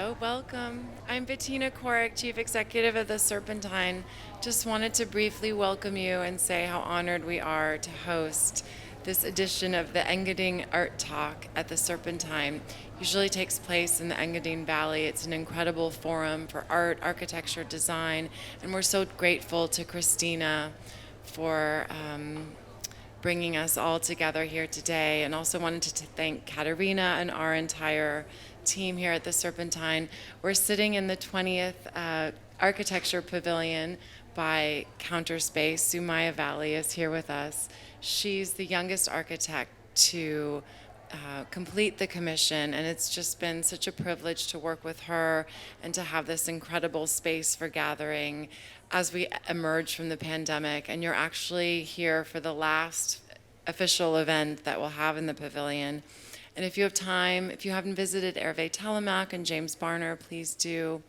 Hello, welcome. I'm Bettina Korek, Chief Executive of the Serpentine. Just wanted to briefly welcome you and say how honored we are to host this edition of the Engadin Art Talk at the Serpentine. Usually takes place in the Engadin Valley. It's an incredible forum for art, architecture, design, and we're so grateful to Christina for bringing us all together here today, and also wanted to thank Katerina and our entire team here at the Serpentine. We're sitting in the 20th Architecture Pavilion by Counterspace. SUMMAYA VALLY is here with us. She's the youngest architect to complete the commission, and it's just been such a privilege to work with her and to have this incredible space for gathering as we emerge from the pandemic. And you're actually here for the last official event that we'll have in the pavilion. And if you have time, if you haven't visited Hervé Telemaque and James Barner, please do.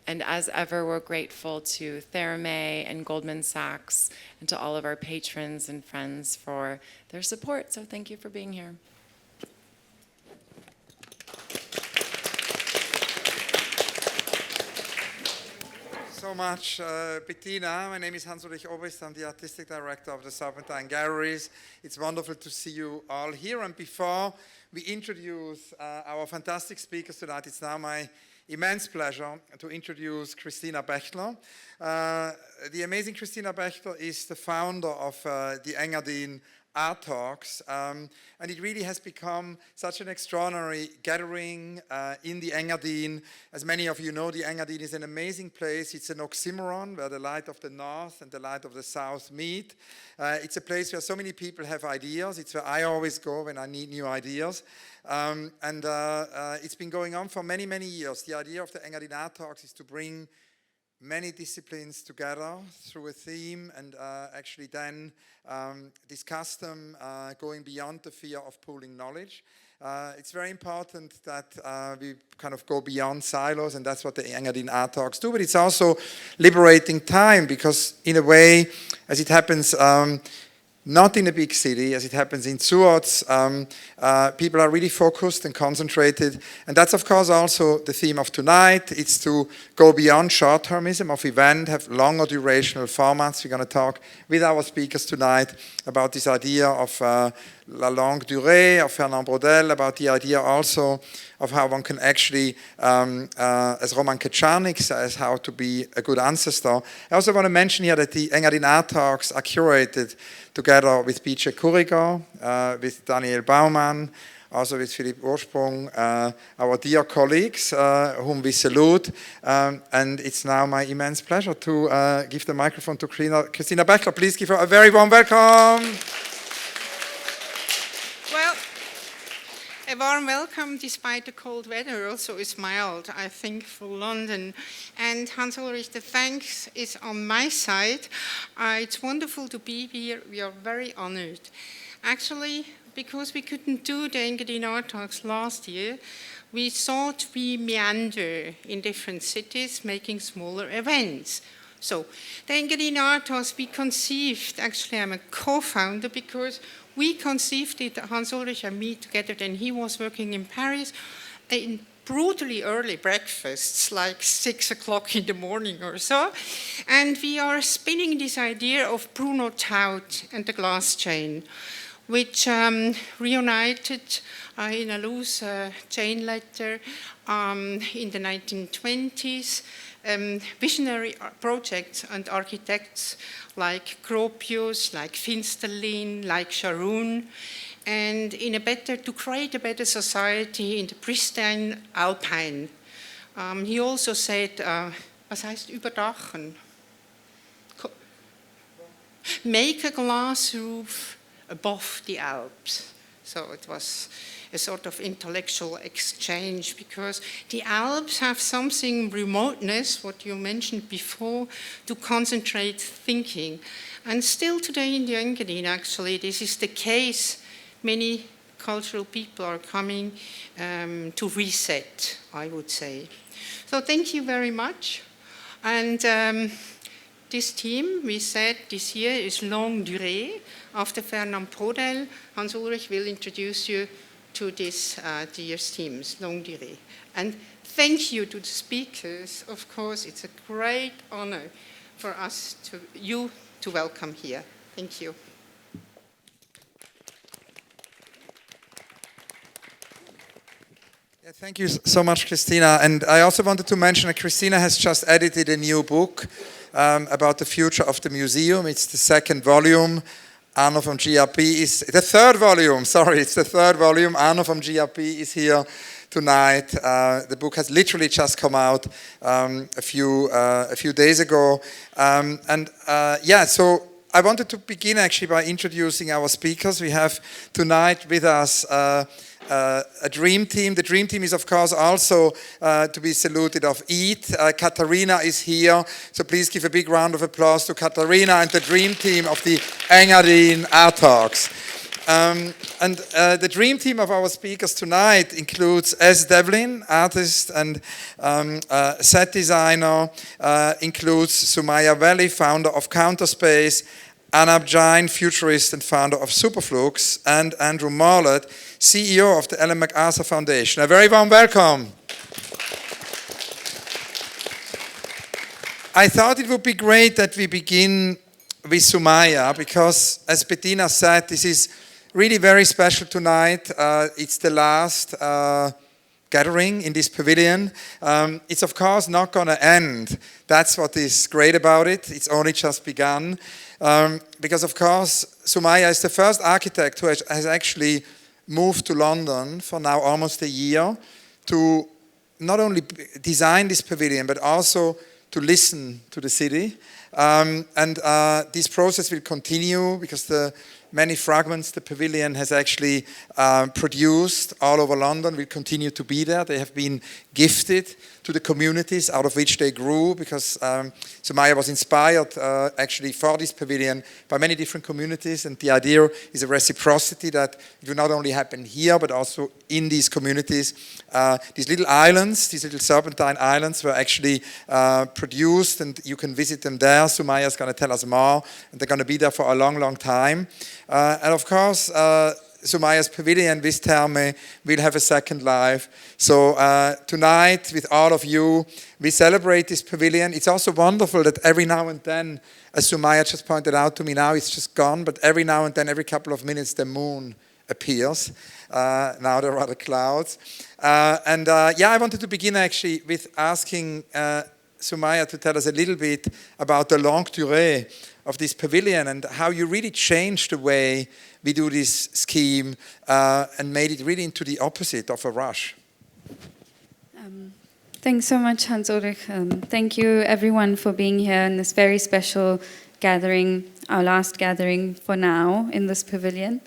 And as ever, we're grateful to Therame and Goldman Sachs and to all of our patrons and friends for their support. So thank you for being here. So much, Bettina. My name is Ulrich Obrist. I'm the Artistic Director of the Serpentine Galleries. It's wonderful to see you all here. And before we introduce our fantastic speakers tonight, it's now my immense pleasure to introduce Christina Bechtler. The amazing Christina Bechtler is the founder of the Engadin Art Talks, and it really has become such an extraordinary gathering in the Engadin. As many of you know, the Engadin is an amazing place. It's an oxymoron where the light of the north and the light of the south meet. It's a place where so many people have ideas. It's where I always go when I need new ideas. It's been going on for many, many years. The idea of the Engadin Art Talks is to bring many disciplines together through a theme and actually then discuss them going beyond the fear of pooling knowledge. It's very important that we kind of go beyond silos, and that's what the Engadin Art Talks do. But it's also liberating time because, in a way, as it happens not in a big city, as it happens in Zurich, people are really focused and concentrated. And that's, of course, also the theme of tonight. It's to go beyond short-termism of event, have longer durational formats. We're going to talk with our speakers tonight about this idea of la longue durée of Fernand Braudel, about the idea also of how one can actually, as Roman Kecharnik says, how to be a good ancestor. I also want to mention here that the Engadin Art Talks are curated together with Bice Kuriger, with Daniel Baumann, also with Philipp Ursprung, our dear colleagues, whom we salute. And it's now my immense pleasure to give the microphone to Christina Bechtler. Please give her a very warm welcome. A warm welcome despite the cold weather also is mild, I think, for London. And Hans-Ulrich, the thanks is on my side. It's wonderful to be here. We are very honored. Actually, because we couldn't do the Engadin Art Talks last year, we thought we meander in different cities, making smaller events. So, the Engadin Art Talks we conceived, actually I'm a co-founder because we conceived it, Hans-Ulrich and me together, then he was working in Paris, in brutally early breakfasts, like 6 o'clock in the morning or so. And we are spinning this idea of Bruno Taut and the glass chain, which reunited in a loose chain letter in the 1920s. Visionary projects and architects like Gropius, like Finsterlin, like Sharon, and to create a better society in the pristine Alpine. He also said, was heißt überdachen? Make a glass roof above the Alps. So it was a sort of intellectual exchange because the Alps have something remoteness, what you mentioned before, to concentrate thinking. And still today in the Engadin, actually, this is the case. Many cultural people are coming to reset, I would say. So thank you very much. And this theme, we said this year, is Longue Durée, after Fernand Braudel. Hans-Ulrich will introduce you to this year's themes, Longue Durée. And thank you to the speakers. Of course, it's a great honor for us to welcome here. Thank you. Yeah, thank you so much, Christina. And I also wanted to mention that Christina has just edited a new book about the future of the museum. It's the second volume. Arno from GRP is the third volume. Sorry, it's the third volume. Arno from GRP is here tonight. The book has literally just come out a few days ago. Yeah, so I wanted to begin actually by introducing our speakers. We have tonight with us a dream team. The dream team is, of course, also to be saluted of E.A.T. Katharina is here, so please give a big round of applause to Katharina and the dream team of the Engadin Art Talks. The dream team of our speakers tonight includes S. Devlin, artist and set designer, includes SUMMAYA VALLY, founder of Counterspace, ANAB JAIN, futurist and founder of Superflux, and Andrew MORLET, CEO of the Ellen MacArthur Foundation. A very warm welcome. I thought it would be great that we begin with SUMMAYA because, as Bettina said, this is really very special tonight. It's the last gathering in this pavilion. It's of course not going to end. That's what is great about it. It's only just begun. Because of course SUMMAYA is the first architect who has actually moved to London for now almost a year to not only design this pavilion but also to listen to the city. This process will continue because the many fragments the pavilion has actually produced all over London will continue to be there. They have been gifted to the communities out of which they grew because SUMMAYA was inspired actually for this pavilion by many different communities, and the idea is a reciprocity that it will not only happen here but also in these communities. These little islands, these little Serpentine islands were actually produced and you can visit them there. SUMMAYA is going to tell us more and they're going to be there for a long, long time. And of course, SUMMAYA's pavilion, this terme, will have a second life. So tonight, with all of you, we celebrate this pavilion. It's also wonderful that every now and then, as SUMMAYA just pointed out to me now, it's just gone, but every now and then, every couple of minutes, the moon appears. Now there are the clouds. Yeah, I wanted to begin actually with asking SUMMAYA to tell us a little bit about the longue durée of this pavilion and how you really changed the way we do this scheme and made it really into the opposite of a rush. Thanks so much, Hans-Ulrich. Thank you everyone for being here in this very special gathering, our last gathering for now in this pavilion.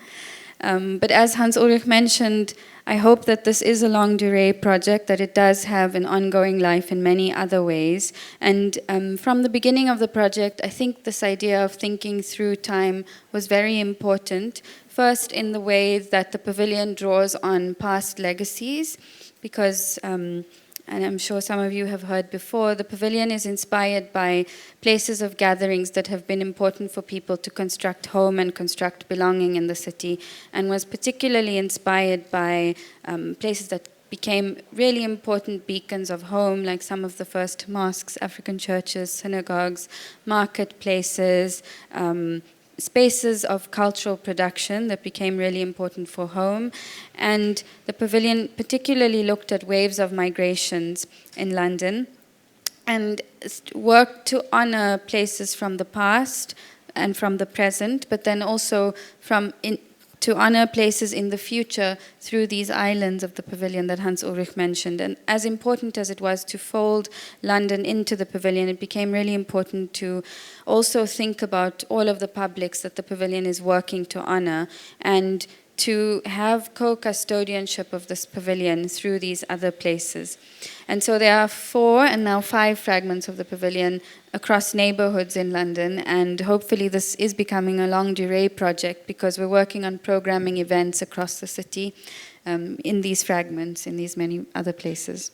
But as Hans-Ulrich mentioned, I hope that this is a longue durée project, that it does have an ongoing life in many other ways. And from the beginning of the project, I think this idea of thinking through time was very important. First, in the way that the pavilion draws on past legacies, because and I'm sure some of you have heard before, the pavilion is inspired by places of gatherings that have been important for people to construct home and construct belonging in the city, and was particularly inspired by places that became really important beacons of home, like some of the first mosques, African churches, synagogues, marketplaces, spaces of cultural production that became really important for home. And the pavilion particularly looked at waves of migrations in London and worked to honor places from the past and from the present, but then also to honor places in the future through these islands of the pavilion that Hans-Ulrich mentioned. And as important as it was to fold London into the pavilion, it became really important to also think about all of the publics that the pavilion is working to honor and to have co-custodianship of this pavilion through these other places. And so there are 4 and now 5 fragments of the pavilion across neighborhoods in London, and hopefully this is becoming a longue durée project because we're working on programming events across the city in these fragments, in these many other places.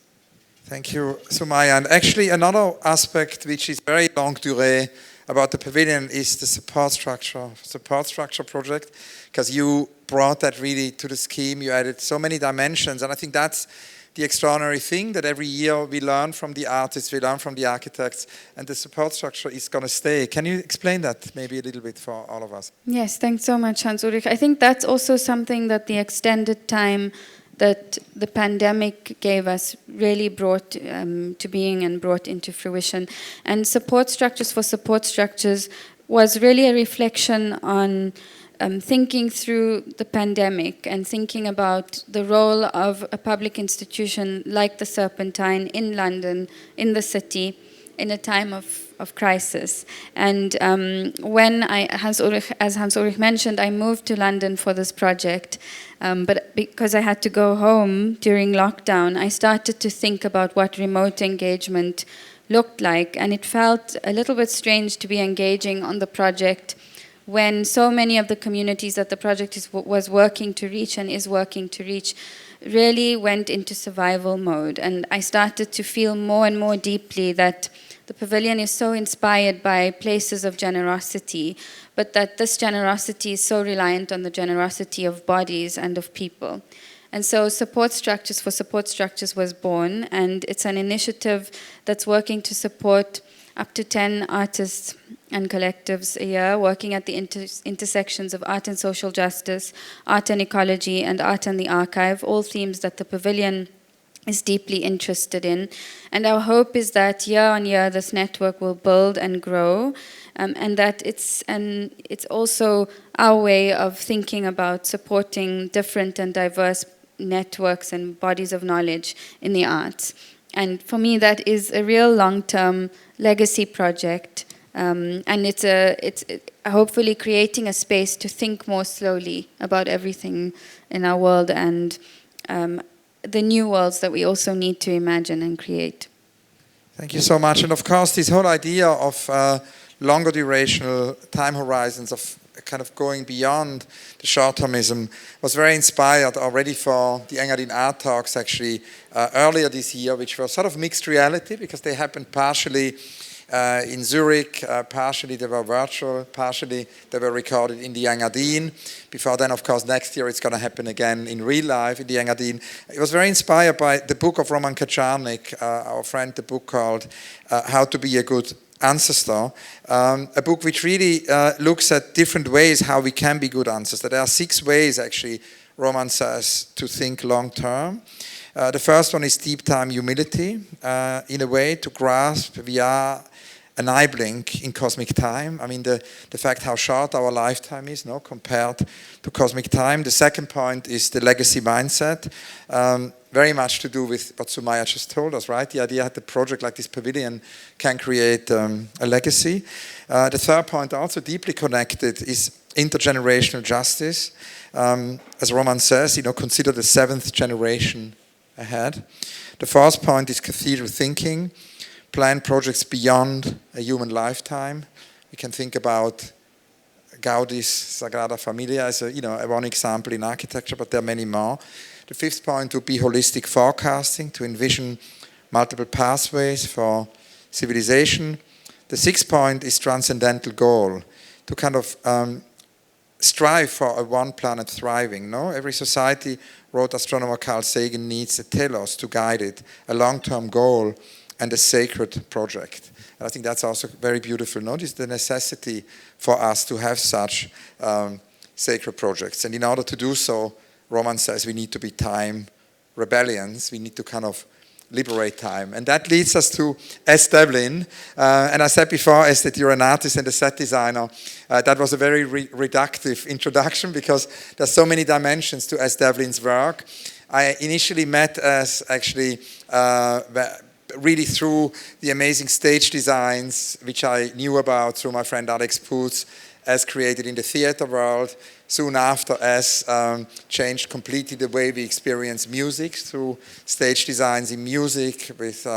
Thank you, SUMMAYA. And actually another aspect which is very longue durée about the pavilion is the support structure project, because you brought that really to the scheme. You added so many dimensions, and I think that's the extraordinary thing, that every year we learn from the artists, we learn from the architects, and the support structure is going to stay. Can you explain that maybe a little bit for all of us? Yes, thanks so much, Hans-Ulrich. I think that's also something that the extended time that the pandemic gave us really brought to being and brought into fruition. And support structures for support structures was really a reflection on thinking through the pandemic and thinking about the role of a public institution like the Serpentine in London, in the city, in a time of crisis. And when as Hans-Ulrich mentioned, I moved to London for this project, but because I had to go home during lockdown, I started to think about what remote engagement looked like, and it felt a little bit strange to be engaging on the project when so many of the communities that the project was working to reach and is working to reach really went into survival mode. And I started to feel more and more deeply that the pavilion is so inspired by places of generosity, but that this generosity is so reliant on the generosity of bodies and of people. And so Support Structures for Support Structures was born, and it's an initiative that's working to support up to 10 artists and collectives a year, working at the intersections of art and social justice, art and ecology, and art and the archive, all themes that the pavilion is deeply interested in. And our hope is that year on year this network will build and grow, and that it's also our way of thinking about supporting different and diverse networks and bodies of knowledge in the arts. And for me, that is a real long-term legacy project, and it's hopefully creating a space to think more slowly about everything in our world and the new worlds that we also need to imagine and create. Thank you so much. And of course, this whole idea of longer durational time horizons, of kind of going beyond the short-termism, was very inspired already for the Engadin Art Talks actually earlier this year, which were sort of mixed reality because they happened partially in Zurich, partially they were virtual, partially they were recorded in the Engadin. Before then, of course, next year it's going to happen again in real life in the Engadin. It was very inspired by the book of Roman Kaczarnik, our friend, the book called How to Be a Good Ancestor, a book which really looks at different ways how we can be good ancestors. There are 6 ways, actually, Roman says, to think long term. The first one is deep time humility, in a way to grasp we are an eye blink in cosmic time. I mean, the fact how short our lifetime is, no, compared to cosmic time. The second point is the legacy mindset, very much to do with what SUMMAYA just told us, right? The idea that a project like this pavilion can create a legacy. The third point, also deeply connected, is intergenerational justice. As Roman says, consider the 7th generation ahead. The fourth point is cathedral thinking. Plan projects beyond a human lifetime. We can think about Gaudi's Sagrada Familia as one example in architecture, but there are many more. The fifth point would be holistic forecasting, to envision multiple pathways for civilization. The sixth point is transcendental goal, to kind of strive for a one planet thriving. No, every society, wrote astronomer Carl Sagan, needs a telos to guide it, a long-term goal and a sacred project. And I think that's also very beautiful. Notice the necessity for us to have such sacred projects. And in order to do so, Roman says we need to be time rebellions. We need to kind of liberate time. And that leads us to S. Devlin. And I said before, S, that you're an artist and a set designer. That was a very reductive introduction because there's so many dimensions to S. Devlin's work. I initially met as actually really through the amazing stage designs, which I knew about through my friend Alex Poots, as created in the theater world. Soon after, as changed completely the way we experience music through stage designs in music with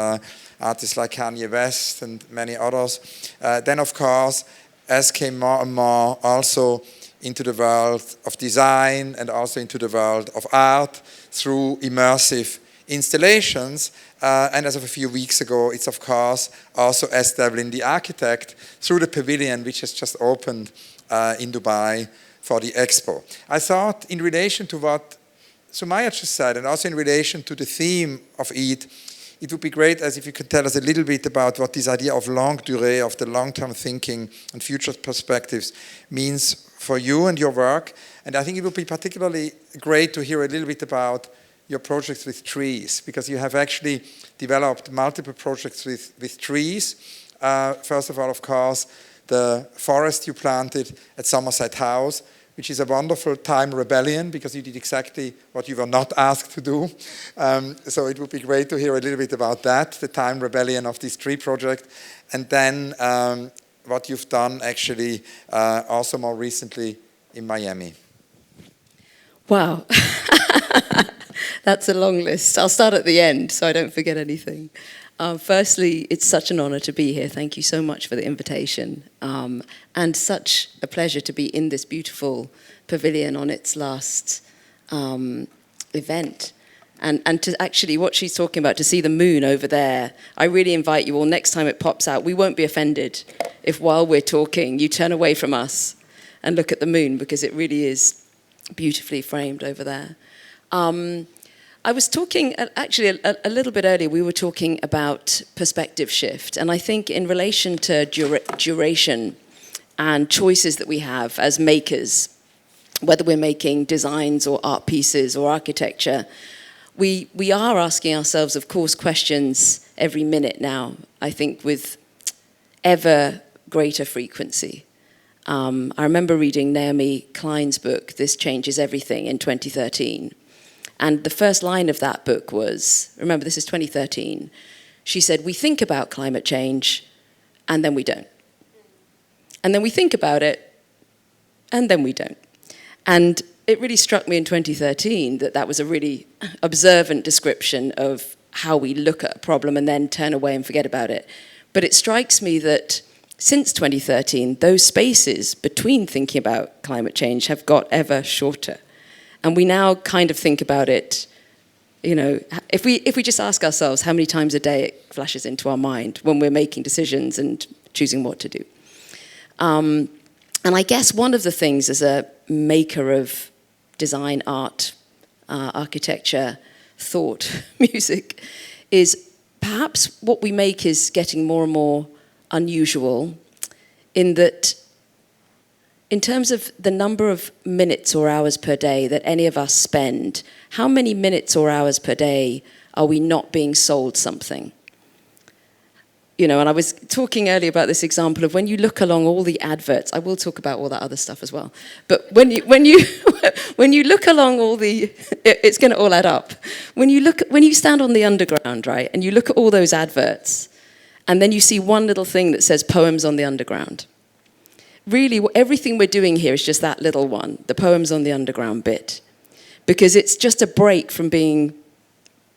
artists like Kanye West and many others. Then, of course, as came more and more also into the world of design and also into the world of art through immersive installations. And as of a few weeks ago, it's of course also as Devlin, the architect, through the pavilion which has just opened in Dubai for the expo. I thought in relation to what SUMMAYA just said, and also in relation to the theme of E.A.T, it would be great as if you could tell us a little bit about what this idea of longue durée, of the long-term thinking and future perspectives means for you and your work. And I think it would be particularly great to hear a little bit about your projects with trees, because you have actually developed multiple projects with trees. First of all, of course, the forest you planted at Somerset House, which is a wonderful time rebellion, because you did exactly what you were not asked to do. So it would be great to hear a little bit about that, the time rebellion of this tree project, and then what you've done actually also more recently in Miami. Wow. That's a long list. I'll start at the end so I don't forget anything. Firstly, it's such an honor to be here. Thank you so much for the invitation. And such a pleasure to be in this beautiful pavilion on its last event. And to actually, what she's talking about, to see the moon over there, I really invite you all, next time it pops out, we won't be offended if while we're talking, you turn away from us and look at the moon, because it really is beautifully framed over there. I was talking, actually a little bit earlier, we were talking about perspective shift. And I think in relation to duration and choices that we have as makers, whether we're making designs or art pieces or architecture, we are asking ourselves, of course, questions every minute now, I think with ever greater frequency. I remember reading Naomi Klein's book, This Changes Everything, in 2013. And the first line of that book was, remember this is 2013, she said, we think about climate change and then we don't. And then we think about it and then we don't. And it really struck me in 2013 that that was a really observant description of how we look at a problem and then turn away and forget about it. But it strikes me that since 2013, those spaces between thinking about climate change have got ever shorter. And we now kind of think about it, you know, if we just ask ourselves how many times a day it flashes into our mind when we're making decisions and choosing what to do. And I guess one of the things as a maker of design, art, architecture, thought, music, is perhaps what we make is getting more and more unusual, in that in terms of the number of minutes or hours per day that any of us spend, how many minutes or hours per day are we not being sold something? You know, and I was talking earlier about this example of when you look along all the adverts, I will talk about all that other stuff as well, but when you look along all the, it's going to all add up. When you stand on the underground, right, and you look at all those adverts, and then you see one little thing that says Poems on the Underground. Really, everything we're doing here is just that little one, the Poems on the Underground bit, because it's just a break from being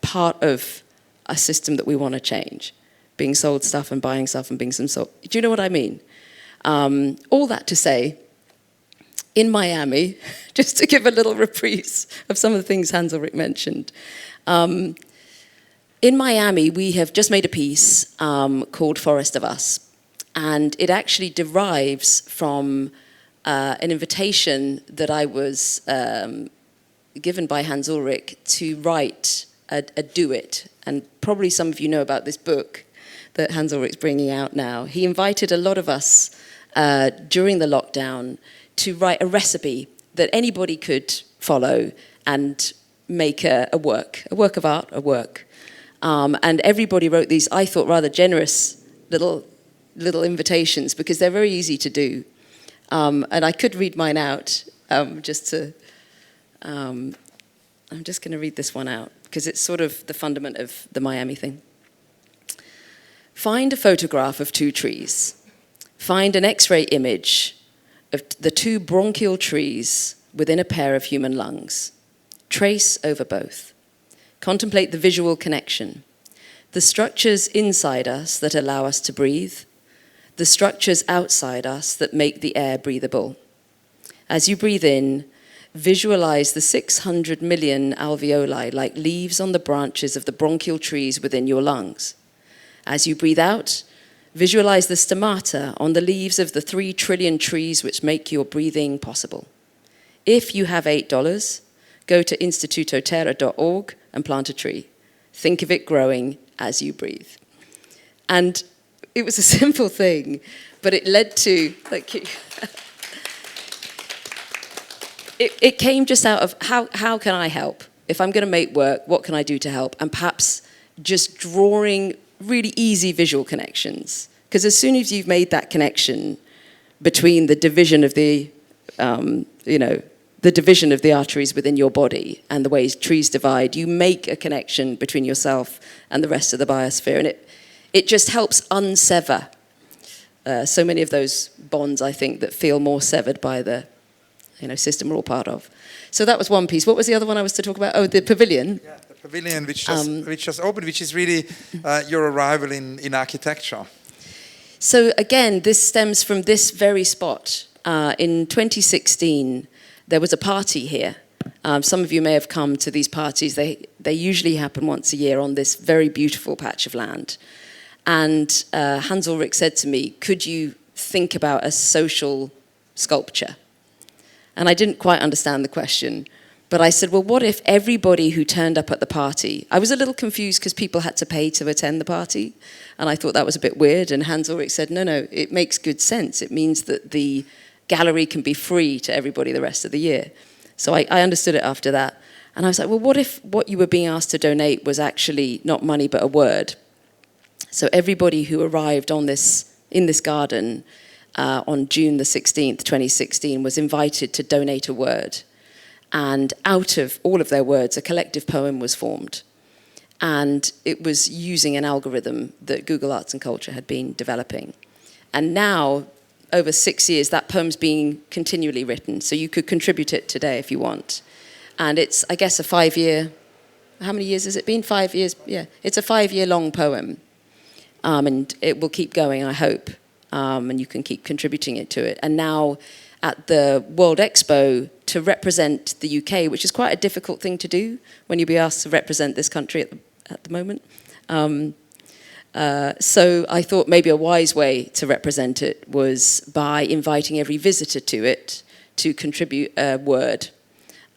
part of a system that we want to change, being sold stuff and buying stuff and being some sort. Do you know what I mean? All that to say, in Miami, just to give a little reprise of some of the things Hans Ulrich mentioned, in Miami, we have just made a piece called Forest of Us. And it actually derives from an invitation that I was given by Hans Ulrich to write a duet. And probably some of you know about this book that Hans Ulrich's bringing out now. He invited a lot of us during the lockdown to write a recipe that anybody could follow and make a work of art, a work. And everybody wrote these, I thought, rather generous little invitations, because they're very easy to do. And I could read mine out just to, I'm just going to read this one out, because it's sort of the fundament of the Miami thing. Find a photograph of two trees. Find an X-ray image of the two bronchial trees within a pair of human lungs. Trace over both. Contemplate the visual connection. The structures inside us that allow us to breathe. The structures outside us that make the air breathable. As you breathe in, visualize the 600 million alveoli like leaves on the branches of the bronchial trees within your lungs. As you breathe out, visualize the stomata on the leaves of the 3 trillion trees which make your breathing possible. If you have $8, go to institutoterra.org and plant a tree. Think of it growing as you breathe. And it was a simple thing, but it led to, thank you. It came just out of how can I help? If I'm going to make work, what can I do to help? And perhaps just drawing really easy visual connections. Because as soon as you've made that connection between the division of the, the division of the arteries within your body and the ways trees divide, you make a connection between yourself and the rest of the biosphere. And it just helps unsever so many of those bonds, I think, that feel more severed by the system we're all part of. So that was one piece. What was the other one I was to talk about? Oh, the pavilion. Yeah, the pavilion which just opened, which is really your arrival in architecture. So again, this stems from this very spot. In 2016, there was a party here. Some of you may have come to these parties. They usually happen once a year on this very beautiful patch of land. And Hans Ulrich said to me, could you think about a social sculpture? And I didn't quite understand the question. But I said, well, what if everybody who turned up at the party... I was a little confused because people had to pay to attend the party. And I thought that was a bit weird. And Hans Ulrich said, no, it makes good sense. It means that the gallery can be free to everybody the rest of the year. So I understood it after that. And I was like, well, what if what you were being asked to donate was actually not money but a word? So everybody who arrived in this garden on June the 16th, 2016, was invited to donate a word. And out of all of their words, a collective poem was formed. And it was using an algorithm that Google Arts and Culture had been developing. And now, over 6 years, that poem's being continually written. So you could contribute it today if you want. And it's, I guess, a 5-year... How many years has it been? 5 years? Yeah. It's a 5-year long poem. And it will keep going, I hope. And you can keep contributing it to it. And now at the World Expo, to represent the UK, which is quite a difficult thing to do when you be asked to represent this country at the moment. So I thought maybe a wise way to represent it was by inviting every visitor to it to contribute a word.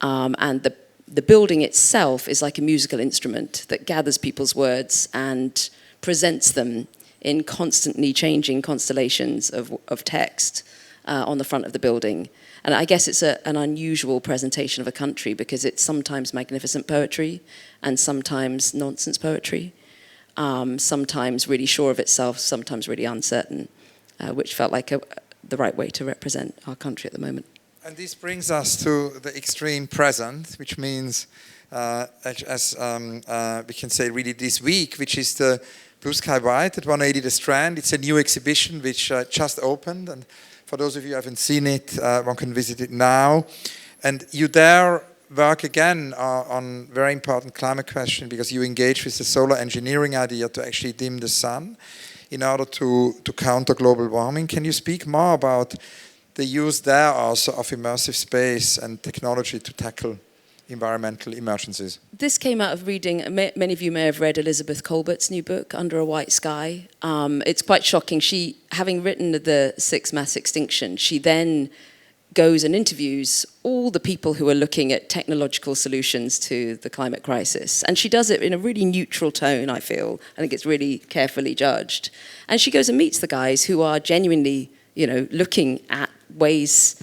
And the building itself is like a musical instrument that gathers people's words and presents them in constantly changing constellations of text on the front of the building. And I guess it's an unusual presentation of a country because it's sometimes magnificent poetry and sometimes nonsense poetry, sometimes really sure of itself, sometimes really uncertain, which felt like the right way to represent our country at the moment. And this brings us to the extreme present, which means, as we can say really this week, which is the Blue Sky White at 180 The Strand. It's a new exhibition which just opened, and for those of you who haven't seen it, one can visit it now. And you there work again on very important climate question because you engage with the solar engineering idea to actually dim the sun in order to counter global warming. Can you speak more about the use there also of immersive space and technology to tackle environmental emergencies? This came out of reading, many of you may have read Elizabeth Colbert's new book, Under a White Sky. It's quite shocking. She, having written The Sixth Mass Extinction, she then goes and interviews all the people who are looking at technological solutions to the climate crisis. And she does it in a really neutral tone, I feel. I think it's really carefully judged. And she goes and meets the guys who are genuinely, looking at ways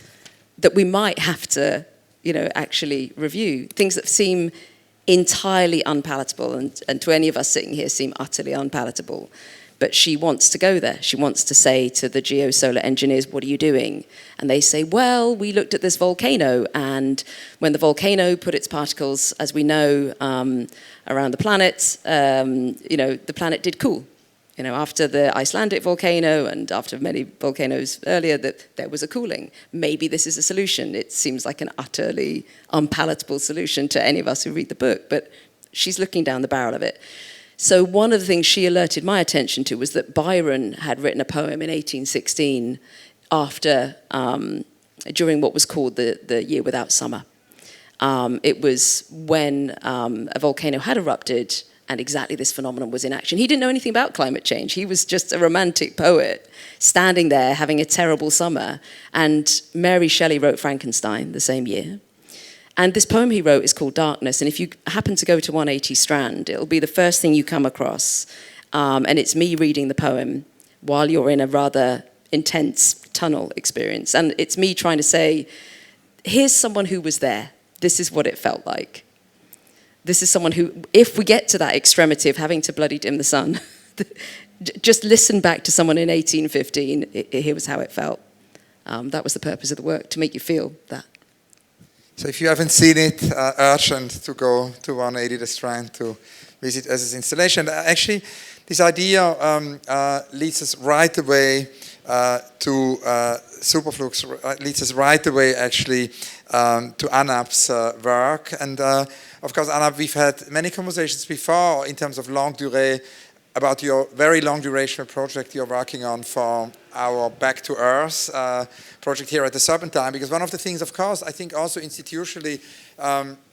that we might have to actually review, things that seem entirely unpalatable and to any of us sitting here seem utterly unpalatable. But she wants to go there. She wants to say to the geosolar engineers, what are you doing? And they say, well, we looked at this volcano, and when the volcano put its particles, as we know, around the planet, the planet did cool. After the Icelandic volcano and after many volcanoes earlier, that there was a cooling. Maybe this is a solution. It seems like an utterly unpalatable solution to any of us who read the book, but she's looking down the barrel of it. So one of the things she alerted my attention to was that Byron had written a poem in 1816 during what was called the Year Without Summer. It was when a volcano had erupted and exactly this phenomenon was in action. He didn't know anything about climate change. He was just a romantic poet standing there having a terrible summer. And Mary Shelley wrote Frankenstein the same year. And this poem he wrote is called Darkness. And if you happen to go to 180 Strand, it'll be the first thing you come across. And it's me reading the poem while you're in a rather intense tunnel experience. And it's me trying to say, here's someone who was there. This is what it felt like. This is someone who, if we get to that extremity of having to bloody dim the sun, just listen back to someone in 1815, here was how it felt. That was the purpose of the work, to make you feel that. So if you haven't seen it, urgent to go to 180 the Strand to visit as his installation. Actually, this idea leads us right away to Superflux, leads us right away actually to ANAB's work. And of course, ANAB, we've had many conversations before in terms of longue durée about your very long duration project you're working on for our Back to Earth project here at the Serpentine, because one of the things, of course, I think also institutionally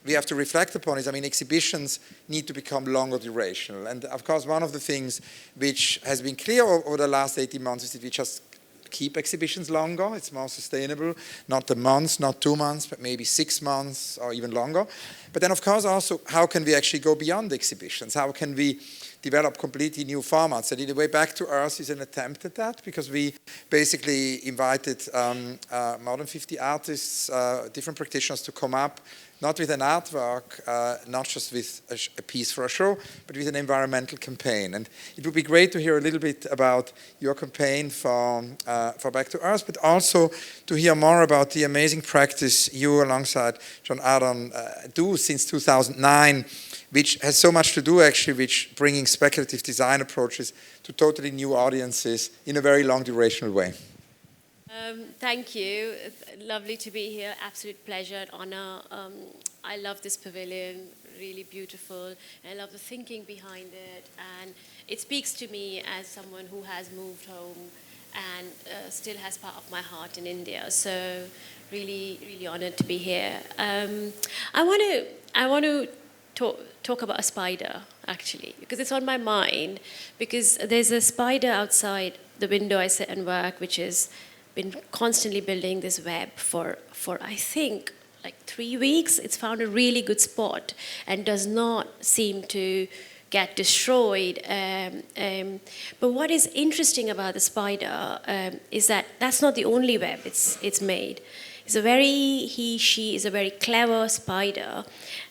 we have to reflect upon is, I mean, exhibitions need to become longer durational. And of course, one of the things which has been clear over the last 18 months is that we just keep exhibitions longer. It's more sustainable, not a month, not 2 months, but maybe 6 months or even longer. But then, of course, also, how can we actually go beyond exhibitions? How can we develop completely new formats? And in a way, Back to Earth is an attempt at that, because we basically invited more than 50 artists, different practitioners to come up, not with an artwork, not just with a piece for a show, but with an environmental campaign. And it would be great to hear a little bit about your campaign for Back to Earth, but also to hear more about the amazing practice you, alongside John Ardon, do since 2009, which has so much to do actually with bringing speculative design approaches to totally new audiences in a very long durational way. Thank you. Lovely to be here. Absolute pleasure and honor. I love this pavilion, really beautiful. I love the thinking behind it, and it speaks to me as someone who has moved home and still has part of my heart in India. So really, really honored to be here. I want to talk about a spider, actually, because it's on my mind, because there's a spider outside the window I sit and work, which has been constantly building this web for I think like 3 weeks. It's found a really good spot and does not seem to get destroyed. But what is interesting about the spider is that that's not the only web it's made. She is a very clever spider,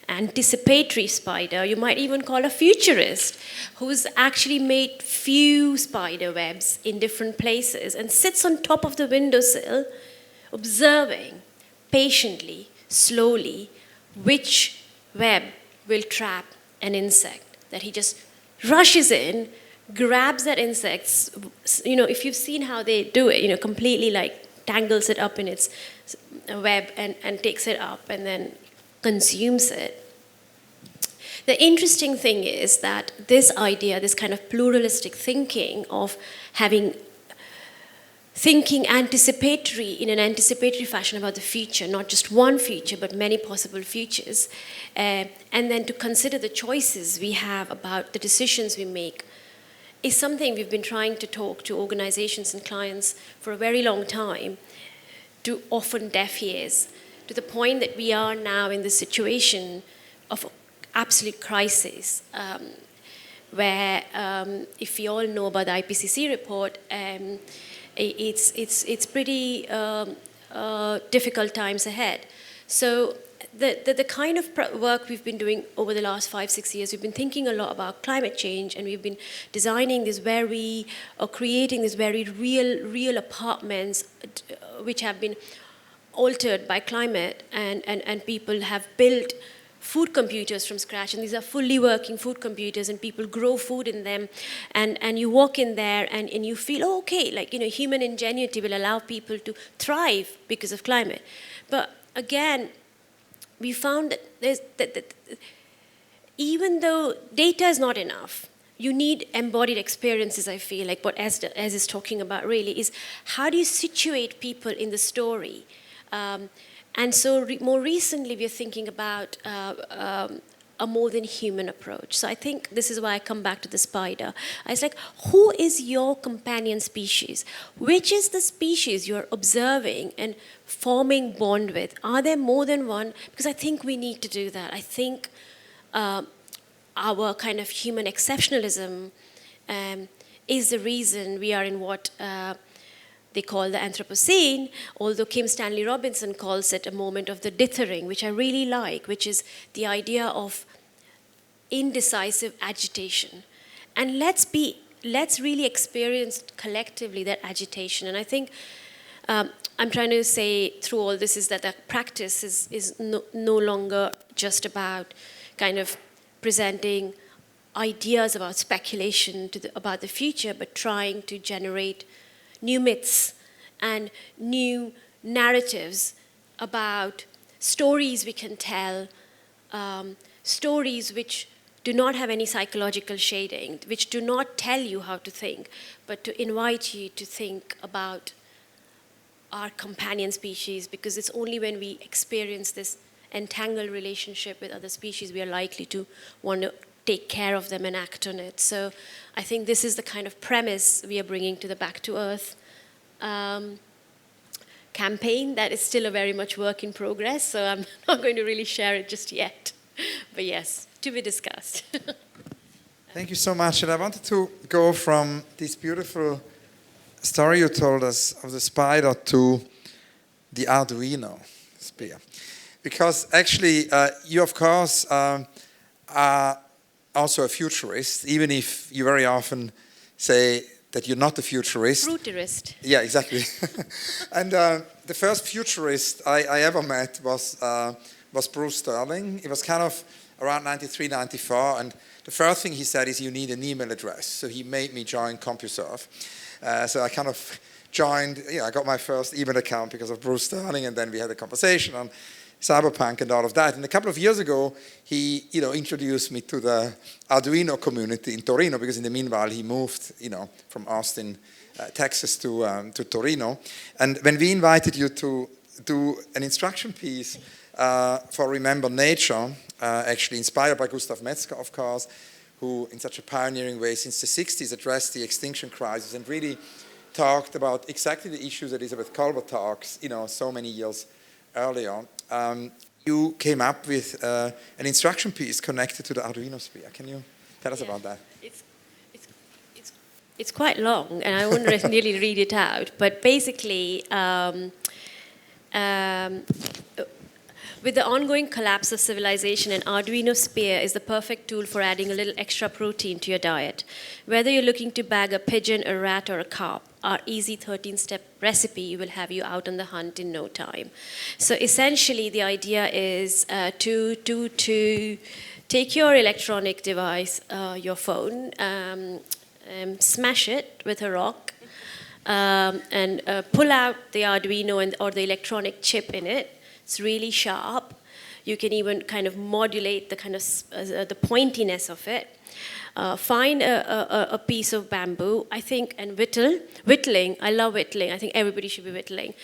anticipatory spider, you might even call a futurist, who's actually made few spider webs in different places and sits on top of the windowsill, observing patiently, slowly, which web will trap an insect. That he just rushes in, grabs that insect, you know, if you've seen how they do it, you know, completely like tangles it up in its web and takes it up and then consumes it. The interesting thing is that this idea, this kind of pluralistic thinking of thinking anticipatory, in an anticipatory fashion about the future, not just one future, but many possible futures, and then to consider the choices we have about the decisions we make, is something we've been trying to talk to organizations and clients for a very long time, to often deaf ears, to the point that we are now in the situation of absolute crisis, where if we all know about the IPCC report, it's pretty difficult times ahead. So the kind of work we've been doing over the last 5-6 years, we've been thinking a lot about climate change, and we've been designing creating these very real apartments which have been altered by climate, and people have built food computers from scratch, and these are fully working food computers, and people grow food in them, and you walk in there and you feel, oh, okay, like, you know, human ingenuity will allow people to thrive because of climate. But again, we found that even though data is not enough, you need embodied experiences, I feel like what Ez is talking about really is, how do you situate people in the story? And so more recently, we're thinking about a more than human approach. So I think this is why I come back to the spider. I was like, who is your companion species? Which is the species you're observing and forming bond with? Are there more than one? Because I think we need to do that. I think our kind of human exceptionalism is the reason we are in what they call the Anthropocene, although Kim Stanley Robinson calls it a moment of the dithering, which I really like, which is the idea of indecisive agitation. And let's really experience collectively that agitation. And I think I'm trying to say through all this is that the practice is no longer just about kind of presenting ideas about speculation about the future, but trying to generate new myths and new narratives about stories we can tell, stories which do not have any psychological shading, which do not tell you how to think, but to invite you to think about our companion species, because it's only when we experience this entangled relationship with other species we are likely to want to take care of them and act on it. So I think this is the kind of premise we are bringing to the Back to Earth campaign that is still a very much work in progress, so I'm not going to really share it just yet. But yes, to be discussed. Thank you so much. And I wanted to go from this beautiful story you told us of the spider to the Arduino spear. Because actually, you of course are also a futurist, even if you very often say that you're not a futurist. Futurist. Yeah, exactly. And the first futurist I ever met was Bruce Sterling. It was kind of around 93, 94, and the first thing he said is you need an email address. So he made me join CompuServe. So I kind of joined, I got my first email account because of Bruce Sterling, and then we had a conversation on cyberpunk and all of that. And a couple of years ago, he introduced me to the Arduino community in Torino, because in the meanwhile he moved from Austin, Texas to Torino. And when we invited you to do an instruction piece for Remember Nature, actually inspired by Gustav Metzger, of course, who in such a pioneering way since the 60s addressed the extinction crisis and really talked about exactly the issues that Elizabeth Kolber talks, so many years earlier. You came up with an instruction piece connected to the Arduino spear. Can you tell us about that? It's quite long, and I won't really read it out. But basically, with the ongoing collapse of civilization, an Arduino spear is the perfect tool for adding a little extra protein to your diet. Whether you're looking to bag a pigeon, a rat, or a carp, our easy 13-step recipe will have you out on the hunt in no time. So essentially, the idea is to take your electronic device, your phone, smash it with a rock, and pull out the Arduino or the electronic chip in it. It's really sharp. You can even kind of modulate the kind of the pointiness of it. Find a piece of bamboo, I think, and whittling. I love whittling. I think everybody should be whittling.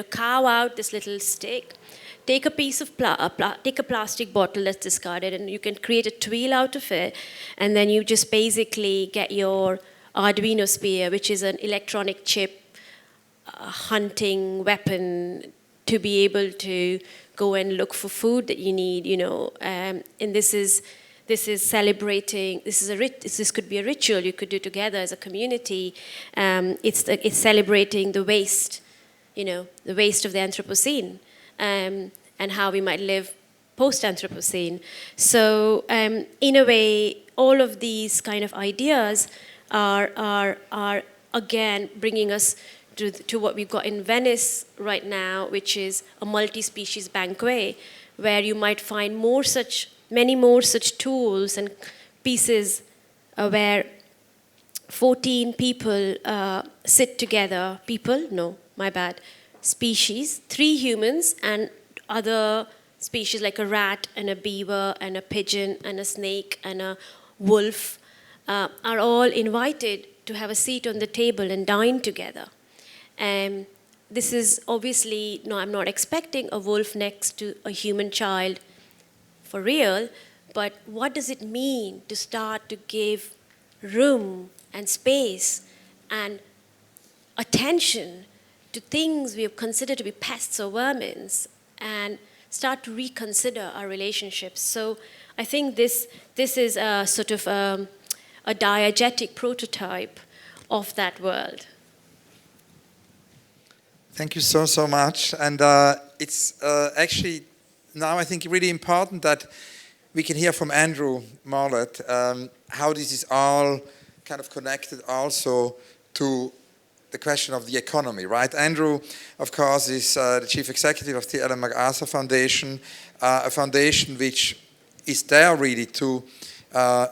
Carve out this little stick. Take a piece of take a plastic bottle that's discarded, and you can create a tweel out of it. And then you just basically get your Arduino spear, which is an electronic chip hunting weapon to be able to go and look for food that you need, and this is celebrating. This could be a ritual you could do together as a community. It's celebrating the waste, the waste of the Anthropocene, and how we might live post-Anthropocene. So in a way, all of these kind of ideas are again bringing us to what we've got in Venice right now, which is a multi-species banquet, where you might find many more such tools and pieces where 14 people sit together. Species, 3 humans and other species like a rat and a beaver and a pigeon and a snake and a wolf are all invited to have a seat on the table and dine together. this is obviously, no, I'm not expecting a wolf next to a human child for real, but what does it mean to start to give room and space and attention to things we have considered to be pests or vermins, and start to reconsider our relationships? So I think this is a sort of a diegetic prototype of that world. Thank you so much. And it's actually now I think really important that we can hear from Andrew MORLET how this is all kind of connected also to the question of the economy, right? Andrew, of course, is the chief executive of the Ellen MacArthur Foundation, a foundation which is there really to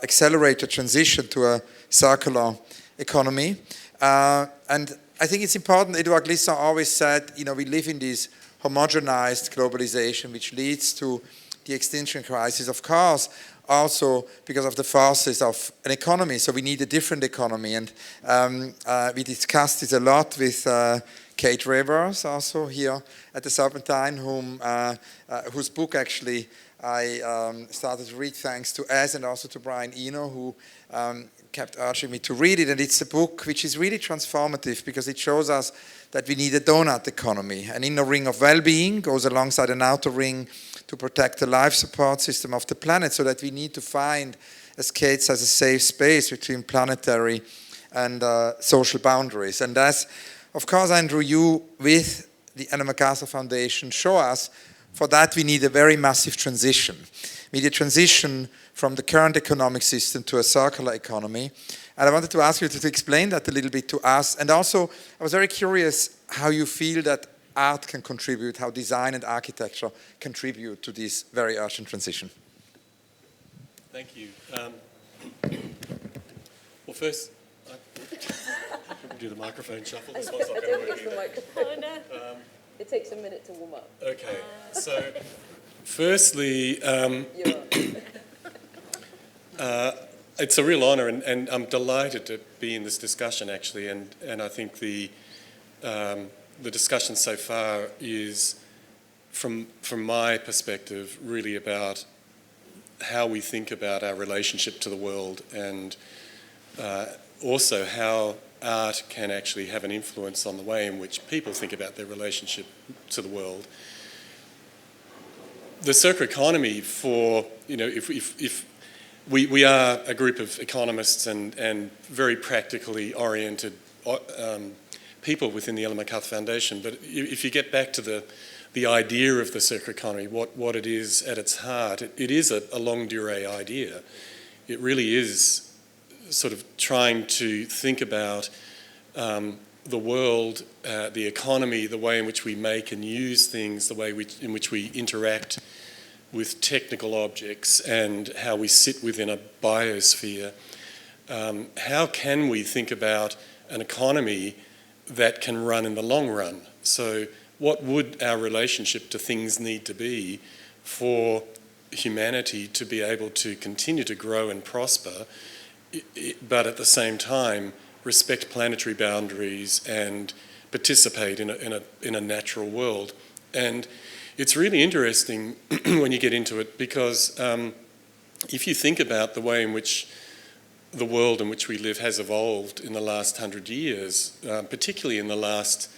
accelerate the transition to a circular economy. And I think it's important, Edouard Glissant always said, you know, we live in this homogenized globalization which leads to the extinction crisis, of course, also because of the forces of an economy. So we need a different economy. And we discussed this a lot with Kate Rivers, also here at the Serpentine, whose book actually I started to read thanks to Ez and also to Brian Eno, who kept urging me to read it. And it's a book which is really transformative because it shows us that we need a donut economy. An inner ring of well-being goes alongside an outer ring to protect the life support system of the planet, so that we need to find, as Kate says, a safe space between planetary and social boundaries. And as, of course, Andrew, you with the Ellen MacArthur Foundation show us, for that we need a very massive transition. We need a transition from the current economic system to a circular economy. And I wanted to ask you to explain that a little bit to us. And also, I was very curious how you feel that art can contribute, how design and architecture contribute to this very urgent transition. Thank you. Well, first, do the microphone shuffle. This one's not going to work either. It takes a minute to warm up. Okay, so firstly, it's a real honour, and I'm delighted to be in this discussion actually, and I think the discussion so far is, from my perspective, really about how we think about our relationship to the world, and also how art can actually have an influence on the way in which people think about their relationship to the world. The circular economy, for, you know, if we are a group of economists and very practically oriented people within the Ellen MacArthur Foundation, but if you get back to the idea of the circular economy, what it is at its heart, it is a longue durée idea. It really is sort of trying to think about the world, the economy, the way in which we make and use things, the way in which we interact with technical objects, and how we sit within a biosphere. How can we think about an economy that can run in the long run? So what would our relationship to things need to be for humanity to be able to continue to grow and prosper, but at the same time respect planetary boundaries and participate in a natural world? And it's really interesting when you get into it, because if you think about the way in which the world in which we live has evolved in the last 100 years, particularly in the last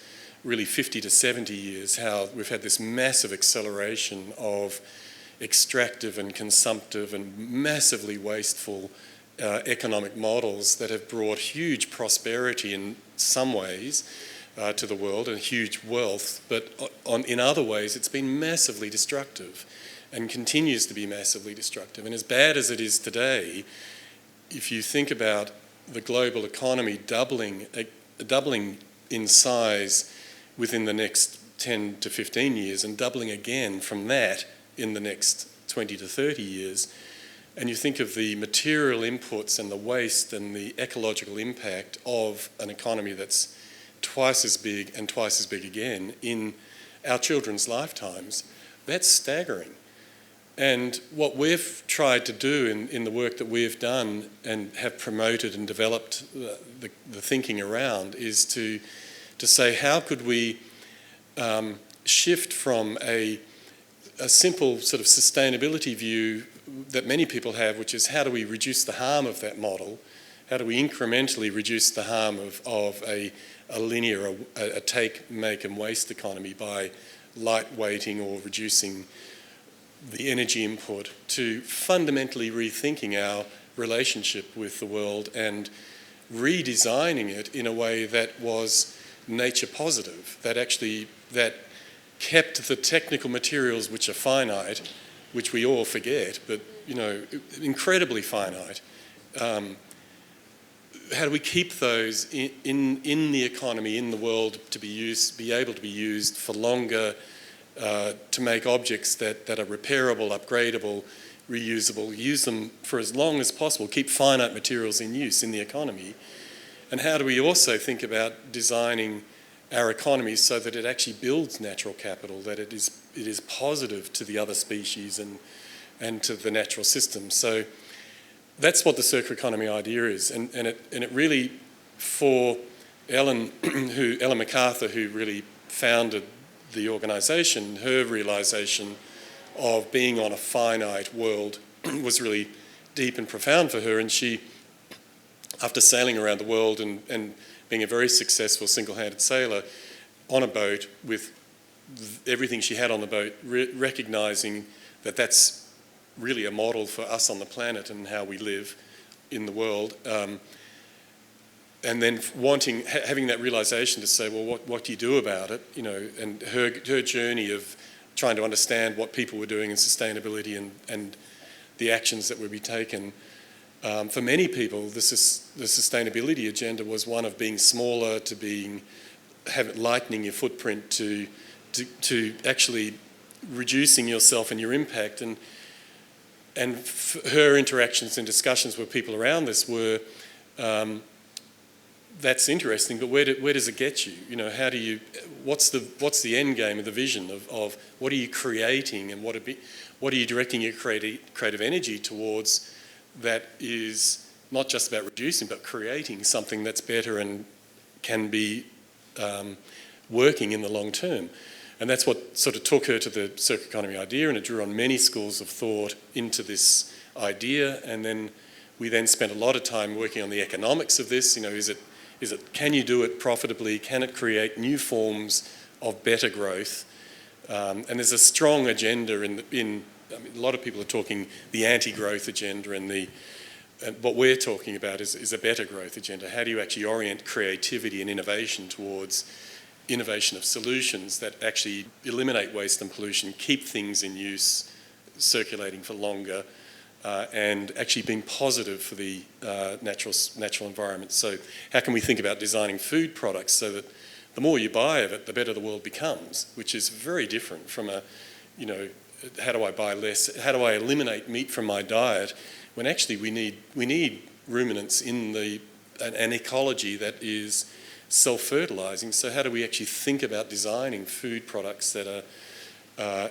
really 50 to 70 years, how we've had this massive acceleration of extractive and consumptive and massively wasteful economic models that have brought huge prosperity in some ways to the world and huge wealth, but in other ways it's been massively destructive and continues to be massively destructive. And as bad as it is today, if you think about the global economy doubling in size within the next 10 to 15 years and doubling again from that in the next 20 to 30 years, and you think of the material inputs and the waste and the ecological impact of an economy that's twice as big and twice as big again in our children's lifetimes, that's staggering. And what we've tried to do in the work that we've done and have promoted and developed the thinking around is to say, how could we shift from a simple sort of sustainability view that many people have, which is how do we reduce the harm of that model? How do we incrementally reduce the harm of a linear, a take, make and waste economy by lightweighting or reducing the energy input, to fundamentally rethinking our relationship with the world and redesigning it in a way that was nature positive, that kept the technical materials which are finite, which we all forget, but incredibly finite. How do we keep those in the economy, in the world, to be able to be used for longer, to make objects that are repairable, upgradable, reusable, use them for as long as possible, keep finite materials in use in the economy? And how do we also think about designing our economy so that it actually builds natural capital, that it is positive to the other species and to the natural system? So that's what the circular economy idea is, and it really, for Ellen MacArthur, who really founded the organisation, her realisation of being on a finite world was really deep and profound for her, and she, after sailing around the world and being a very successful single-handed sailor on a boat with everything she had on the boat, recognising that that's really a model for us on the planet and how we live in the world, and then having that realisation to say, well, what do you do about it? And her journey of trying to understand what people were doing in sustainability and the actions that would be taken. For many people, the sustainability agenda was one of being smaller, to lightening your footprint, to actually reducing yourself and your impact. And her interactions and discussions with people around this were, that's interesting, but where does it get you? How do you? What's the end game of the vision of what are you creating, and what are you directing your creative energy towards? That is not just about reducing, but creating something that's better and can be working in the long term. And that's what sort of took her to the circular economy idea, and it drew on many schools of thought into this idea. And then we spent a lot of time working on the economics of this. Can you do it profitably? Can it create new forms of better growth? And there's a strong agenda a lot of people are talking the anti-growth agenda, and what we're talking about is a better growth agenda. How do you actually orient creativity and innovation towards innovation of solutions that actually eliminate waste and pollution, keep things in use, circulating for longer, and actually being positive for the natural environment? So how can we think about designing food products so that the more you buy of it, the better the world becomes, which is very different from how do I buy less? How do I eliminate meat from my diet? When actually we need ruminants in an ecology that is self-fertilizing. So how do we actually think about designing food products that are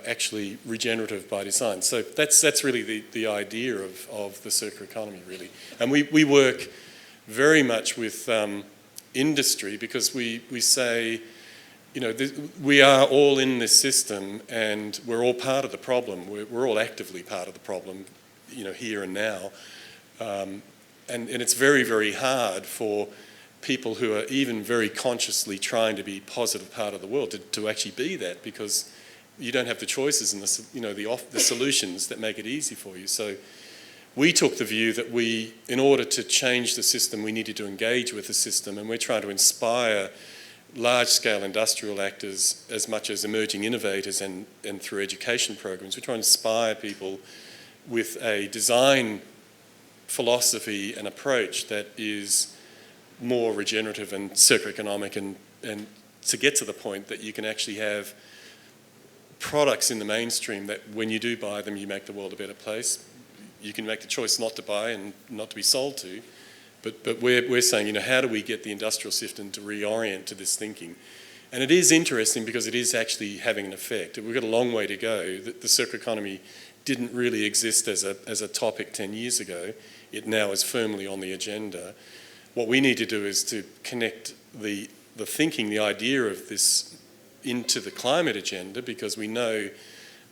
actually regenerative by design? So that's really the idea of the circular economy, really. And we work very much with industry, because we say, we are all in this system, and we're all part of the problem. We're all actively part of the problem, here and now. And it's very, very hard for people who are even very consciously trying to be positive part of the world to actually be that, because you don't have the choices and the solutions that make it easy for you. So we took the view that in order to change the system, we needed to engage with the system, and we're trying to inspire large-scale industrial actors as much as emerging innovators, and through education programs. We're trying to inspire people with a design philosophy and approach that is more regenerative and circular economic, and to get to the point that you can actually have products in the mainstream that when you do buy them, you make the world a better place. You can make the choice not to buy and not to be sold to. But we're saying, how do we get the industrial system to reorient to this thinking? And it is interesting because it is actually having an effect. We've got a long way to go. The circular economy didn't really exist as a topic 10 years ago. It now is firmly on the agenda. What we need to do is to connect the thinking, the idea of this into the climate agenda, because we know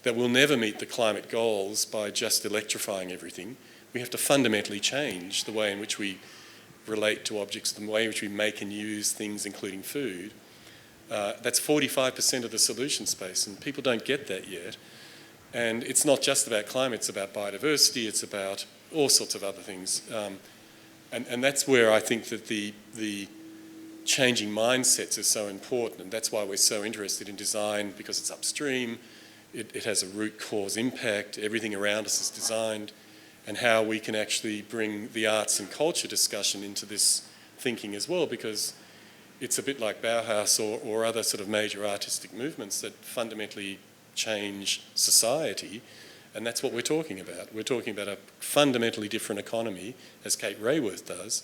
that we'll never meet the climate goals by just electrifying everything. We have to fundamentally change the way in which we relate to objects, the way in which we make and use things, including food. That's 45% of the solution space, and people don't get that yet. And it's not just about climate, it's about biodiversity, it's about all sorts of other things. And that's where I think that the changing mindsets is so important, and that's why we're so interested in design, because it's upstream, it has a root cause impact, everything around us is designed, and how we can actually bring the arts and culture discussion into this thinking as well, because it's a bit like Bauhaus or other sort of major artistic movements that fundamentally change society, and that's what we're talking about. We're talking about a fundamentally different economy, as Kate Raworth does,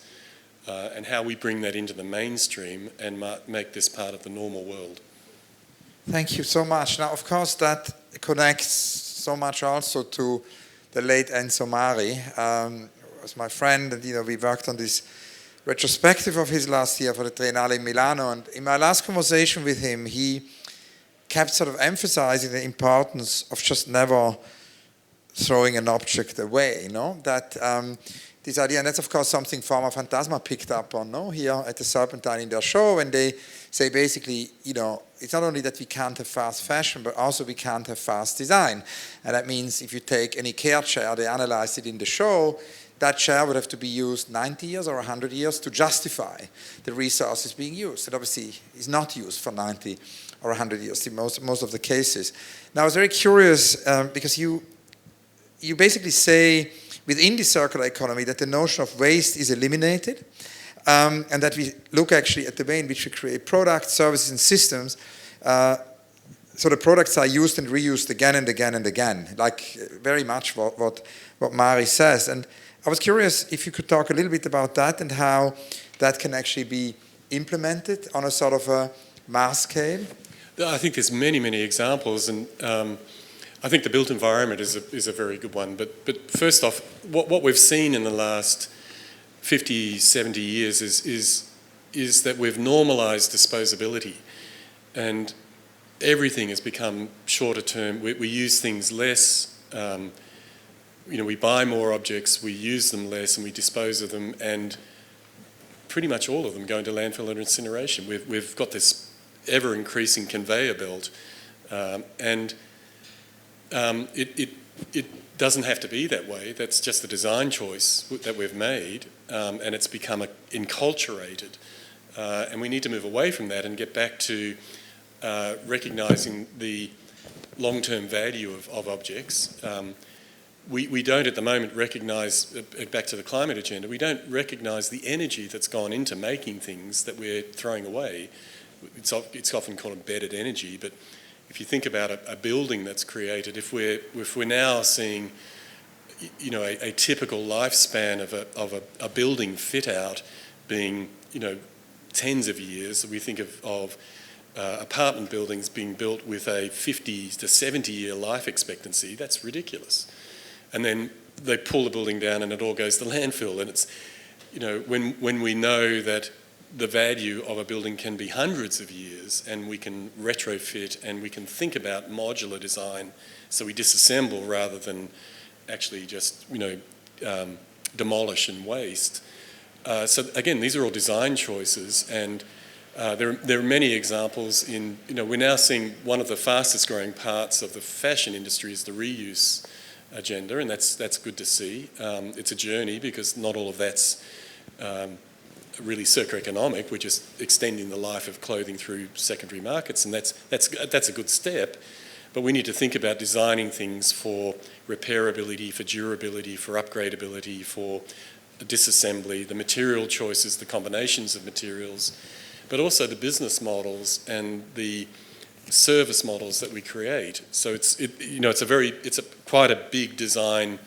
and how we bring that into the mainstream and make this part of the normal world. Thank you so much. Now, of course, that connects so much also to the late Enzo Mari. Was my friend, and we worked on this retrospective of his last year for the Triennale in Milano. And in my last conversation with him, he kept sort of emphasizing the importance of just never throwing an object away, that this idea, and that's of course something Forma Fantasma picked up on, here at the Serpentine in their show, and they say basically, it's not only that we can't have fast fashion, but also we can't have fast design. And that means if you take an IKEA chair, they analyzed it in the show, that chair would have to be used 90 years or 100 years to justify the resources being used. It obviously is not used for 90 or 100 years in most of the cases. Now, I was very curious because you basically say within the circular economy that the notion of waste is eliminated, and that we look actually at the way in which we create products, services, and systems. So the products are used and reused again and again and again, like very much what Mari says. And I was curious if you could talk a little bit about that and how that can actually be implemented on a sort of a mass scale. I think there's many, many examples, and I think the built environment is a very good one. But first off, what we've seen in the last 50, 70 years is that we've normalised disposability, and everything has become shorter term. We use things less. We buy more objects, we use them less, and we dispose of them, and pretty much all of them go into landfill and incineration. We've got this ever-increasing conveyor belt, and it doesn't have to be that way. That's just a design choice that we've made, and it's become enculturated. And we need to move away from that and get back to recognising the long-term value of objects. We don't at the moment recognise, back to the climate agenda, we don't recognise the energy that's gone into making things that we're throwing away. It's often called embedded energy, but if you think about a building that's created, if we're now seeing, a typical lifespan of a building fit out being, tens of years, we think of apartment buildings being built with a 50 to 70 year life expectancy, that's ridiculous. And then they pull the building down and it all goes to landfill. And it's, when we know that the value of a building can be hundreds of years, and we can retrofit and we can think about modular design, so we disassemble rather than actually just, demolish and waste. So again, these are all design choices, and there are many examples in, we're now seeing one of the fastest growing parts of the fashion industry is the reuse agenda, and that's good to see. It's a journey because not all of that's really circular-economic. We're just extending the life of clothing through secondary markets, and that's a good step. But we need to think about designing things for repairability, for durability, for upgradability, for disassembly, the material choices, the combinations of materials, but also the business models and the service models that we create. So it's quite a big design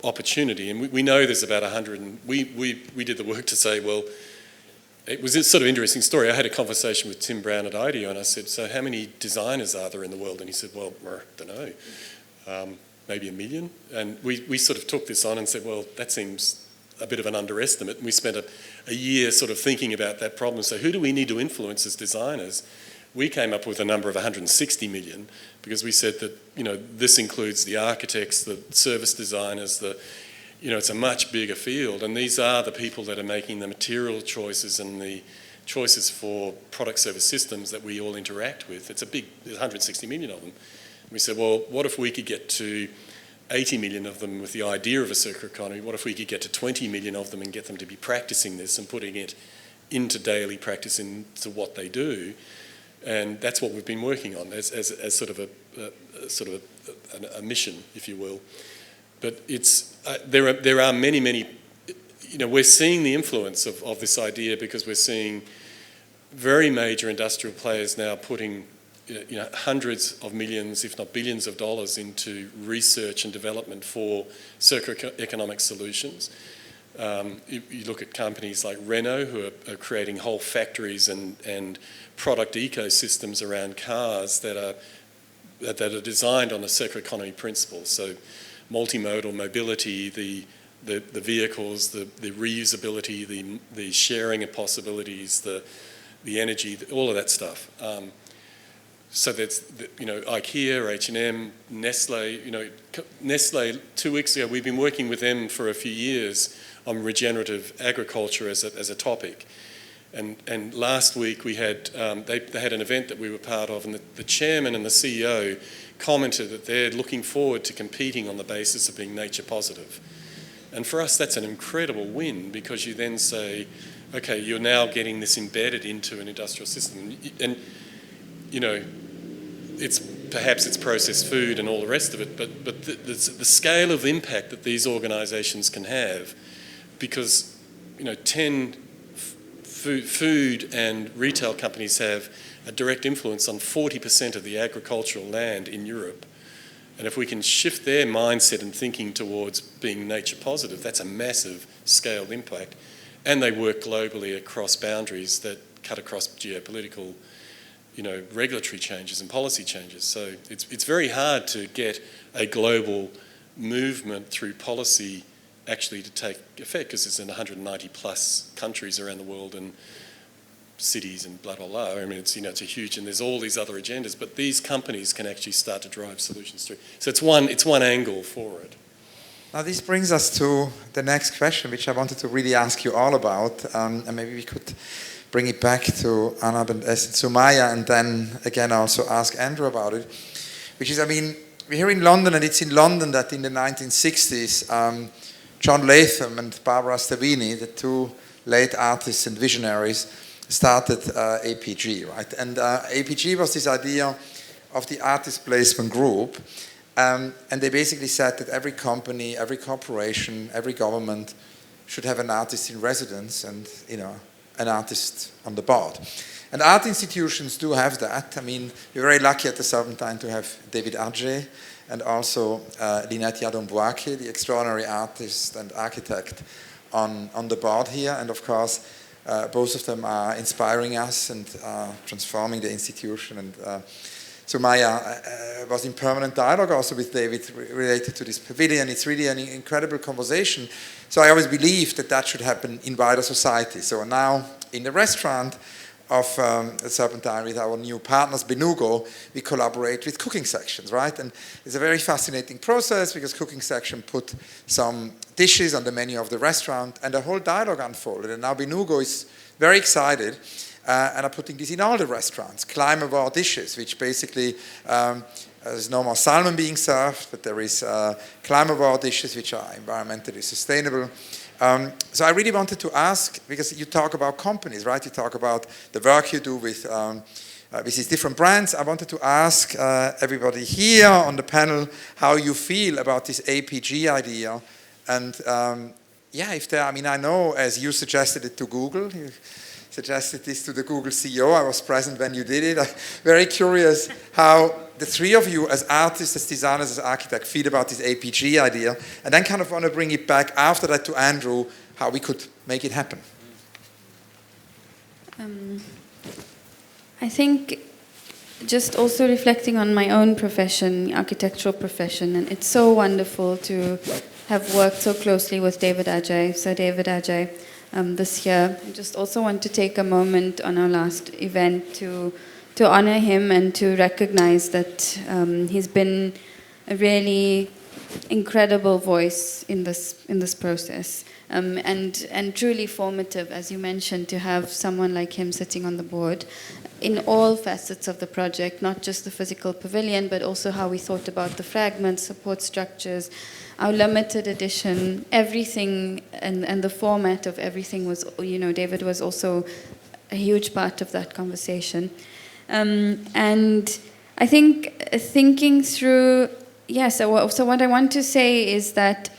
opportunity, and we know there's about 100, and we did the work to say, well, it was a sort of interesting story. I had a conversation with Tim Brown at IDEO, and I said, so how many designers are there in the world? And he said, well, I don't know, maybe 1 million. And we sort of took this on and said, well, that seems a bit of an underestimate. And we spent a year sort of thinking about that problem. So who do we need to influence as designers? We came up with a number of 160 million because we said that, this includes the architects, the service designers, it's a much bigger field, and these are the people that are making the material choices and the choices for product service systems that we all interact with. There's 160 million of them. And we said, well, what if we could get to 80 million of them with the idea of a circular economy? What if we could get to 20 million of them and get them to be practicing this and putting it into daily practice, into what they do? And that's what we've been working on as sort of a mission, if you will. But it's there are many. We're seeing the influence of this idea because we're seeing very major industrial players now putting hundreds of millions, if not billions of dollars into research and development for circular economic solutions. You look at companies like Renault, who are creating whole factories and product ecosystems around cars that are designed on a circular economy principle. So multimodal mobility, the vehicles, the reusability, the sharing of possibilities, the energy, all of that stuff. So that's, IKEA, H&M, Nestle. Nestle, 2 weeks ago, we've been working with them for a few years on regenerative agriculture as a topic. And last week we had, they had an event that we were part of, and the chairman and the CEO commented that they're looking forward to competing on the basis of being nature positive. And for us, that's an incredible win, because you then say, okay, you're now getting this embedded into an industrial system. And, it's processed food and all the rest of it, but the scale of impact that these organisations can have, because, 10 food and retail companies have a direct influence on 40% of the agricultural land in Europe. And if we can shift their mindset and thinking towards being nature positive, that's a massive scaled impact. And they work globally across boundaries that cut across geopolitical, regulatory changes and policy changes. So it's very hard to get a global movement through policy actually to take effect, because it's in 190 plus countries around the world and cities and blah, blah, blah. I mean, it's a huge, and there's all these other agendas, but these companies can actually start to drive solutions through. So it's one angle for it. Now this brings us to the next question, which I wanted to really ask you all about, and maybe we could bring it back to ANAB and SUMMAYA, and then again also ask Andrew about it, which is, we're here in London, and it's in London that in the 1960s, John Latham and Barbara Stavini, the two late artists and visionaries, started APG, right? And APG was this idea of the artist placement group, and they basically said that every company, every corporation, every government should have an artist in residence and, an artist on the board. And art institutions do have that. We're very lucky at the Serpentine to have David Adjaye and also Lynette Yadom-Bouake, the extraordinary artist and architect on the board here. And of course, both of them are inspiring us and transforming the institution. And SUMMAYA was in permanent dialogue also with David related to this pavilion. It's really an incredible conversation. So I always believed that should happen in wider society. So now in the restaurant of Serpentine with our new partners, Benugo, we collaborate with cooking sections, right? And it's a very fascinating process, because cooking section put some dishes on the menu of the restaurant, and a whole dialogue unfolded. And now Benugo is very excited and are putting this in all the restaurants, climate-aware dishes, which basically, there's no more salmon being served, but there is climate-aware dishes which are environmentally sustainable. So I really wanted to ask, because you talk about companies, right? You talk about the work you do with these different brands. I wanted to ask everybody here on the panel how you feel about this APG idea. And if there, I know as you suggested it to Google, you suggested this to the Google CEO. I was present when you did it. I'm very curious how the three of you as artists, as designers, as architects feel about this APG idea, and then kind of want to bring it back after that to Andrew, how we could make it happen. I think just also reflecting on my own profession, the architectural profession, and it's so wonderful to have worked so closely with David Adjaye, Sir David Adjaye, this year. I just also want to take a moment on our last event to honor him and to recognize that he's been a really incredible voice in this process, and truly formative, as you mentioned, to have someone like him sitting on the board in all facets of the project, not just the physical pavilion, but also how we thought about the fragments, support structures, our limited edition, everything, and the format of everything was, David was also a huge part of that conversation. And I think thinking through, so what I want to say is that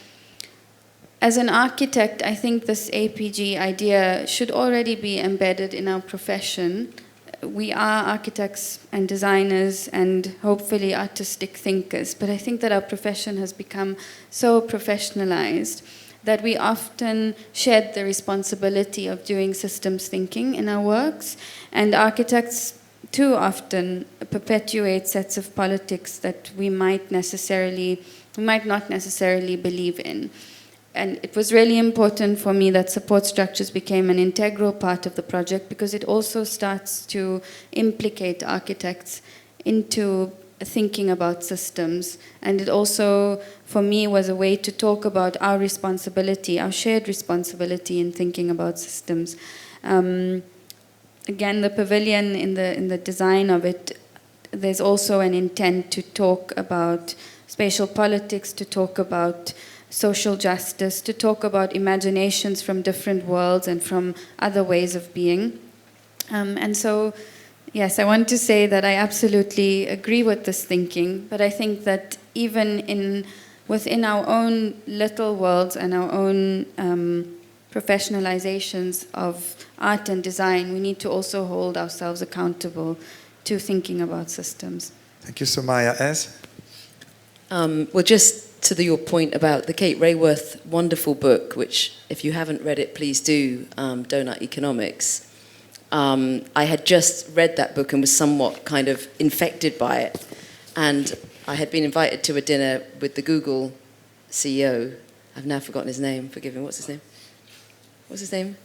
as an architect, I think this APG idea should already be embedded in our profession. We are architects and designers and hopefully artistic thinkers, but I think that our profession has become so professionalized that we often shed the responsibility of doing systems thinking in our works, and architects too often perpetuate sets of politics that we might not necessarily believe in. And it was really important for me that support structures became an integral part of the project, because it also starts to implicate architects into thinking about systems. And it also, for me, was a way to talk about our responsibility, our shared responsibility in thinking about systems. Again, the pavilion, in the design of it, there's also an intent to talk about spatial politics, to talk about social justice, to talk about imaginations from different worlds and from other ways of being. And so, yes, I want to say that I absolutely agree with this thinking, but I think that even within our own little worlds and our own professionalizations of art and design, we need to also hold ourselves accountable to thinking about systems. Thank you, Summaya. Ez? Well, just to your point about the Kate Raworth wonderful book, which if you haven't read it, please do, Donut Economics. I had just read that book and was somewhat kind of infected by it. And I had been invited to a dinner with the Google CEO. I've now forgotten his name, forgive me, what's his name? What's his name?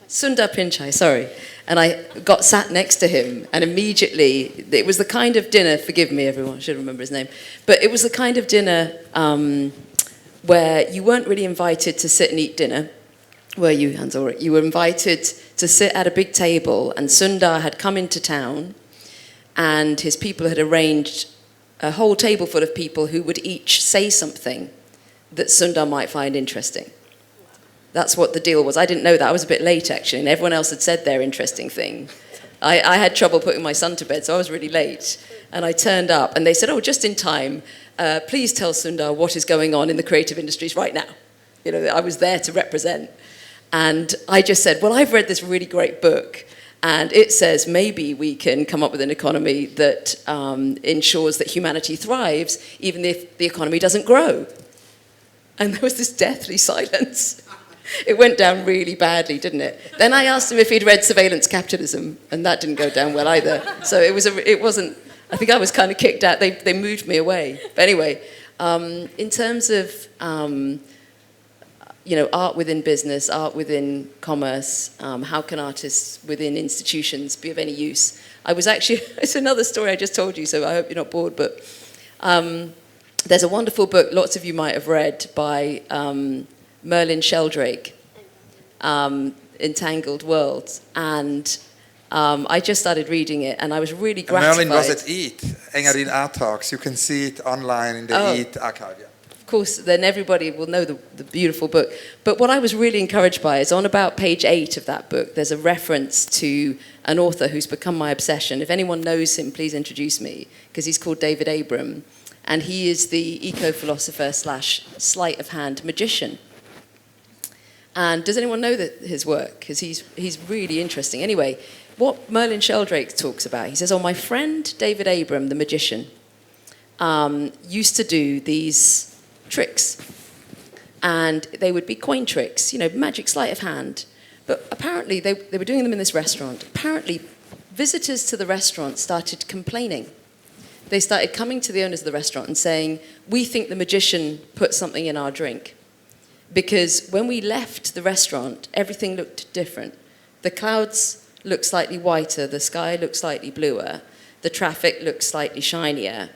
Sundar Pichai, sorry. And I got sat next to him, and immediately, it was the kind of dinner, forgive me everyone, I should remember his name, but it was the kind of dinner where you weren't really invited to sit and eat dinner, were you, Hans Ulrich? You were invited to sit at a big table, and Sundar had come into town, and his people had arranged a whole table full of people who would each say something that Sundar might find interesting. That's what the deal was. I didn't know that. I was a bit late, actually, and everyone else had said their interesting thing. I had trouble putting my son to bed, so I was really late. And I turned up, and they said, oh, just in time, please tell Sundar what is going on in the creative industries right now. You know, I was there to represent. And I just said, well, I've read this really great book, and it says maybe we can come up with an economy that ensures that humanity thrives, even if the economy doesn't grow. And there was this deathly silence. It went down really badly, didn't it? Then I asked him if he'd read Surveillance Capitalism, and that didn't go down well either. So it wasn't, I think I was kind of kicked out. They moved me away. But anyway, in terms of, art within business, art within commerce, how can artists within institutions be of any use? I was actually, it's another story I just told you, so I hope you're not bored, but there's a wonderful book lots of you might have read by Merlin Sheldrake, Entangled Worlds, and I just started reading it, and I was really gratified. Merlin was at E.A.T, Engadin Art Talks. You can see it online in the E.A.T archive. Yeah. Of course, then everybody will know the beautiful book. But what I was really encouraged by is on about page 8 of that book, there's a reference to an author who's become my obsession. If anyone knows him, please introduce me, because he's called David Abram, and he is the eco-philosopher / sleight of hand magician. And does anyone know his work? Because he's really interesting. Anyway, what Merlin Sheldrake talks about, he says, my friend David Abram, the magician, used to do these tricks. And they would be coin tricks, magic sleight of hand. But apparently they were doing them in this restaurant. Apparently visitors to the restaurant started complaining. They started coming to the owners of the restaurant and saying, we think the magician put something in our drink. Because when we left the restaurant, everything looked different. The clouds looks slightly whiter, the sky looks slightly bluer, the traffic looks slightly shinier,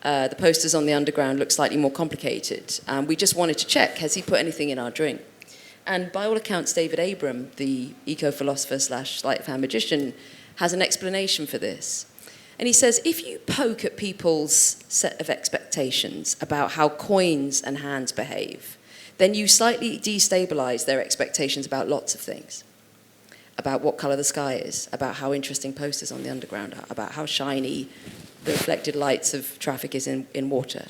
the posters on the underground look slightly more complicated. We just wanted to check, has he put anything in our drink? And by all accounts, David Abram, the eco-philosopher / sleight-of-hand magician, has an explanation for this. And he says, if you poke at people's set of expectations about how coins and hands behave, then you slightly destabilize their expectations about lots of things. About what color the sky is, about how interesting posters on the underground are, about how shiny the reflected lights of traffic is in water.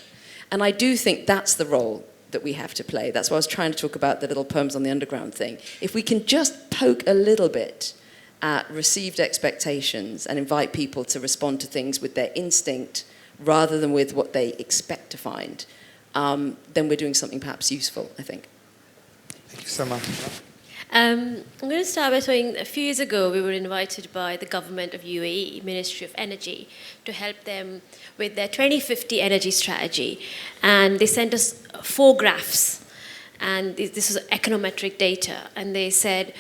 And I do think that's the role that we have to play. That's why I was trying to talk about the little poems on the underground thing. If we can just poke a little bit at received expectations and invite people to respond to things with their instinct rather than with what they expect to find, then we're doing something perhaps useful, I think. Thank you so much. I'm going to start by saying a few years ago we were invited by the government of UAE, Ministry of Energy, to help them with their 2050 energy strategy. And they sent us 4 graphs. And this was econometric data. And they said,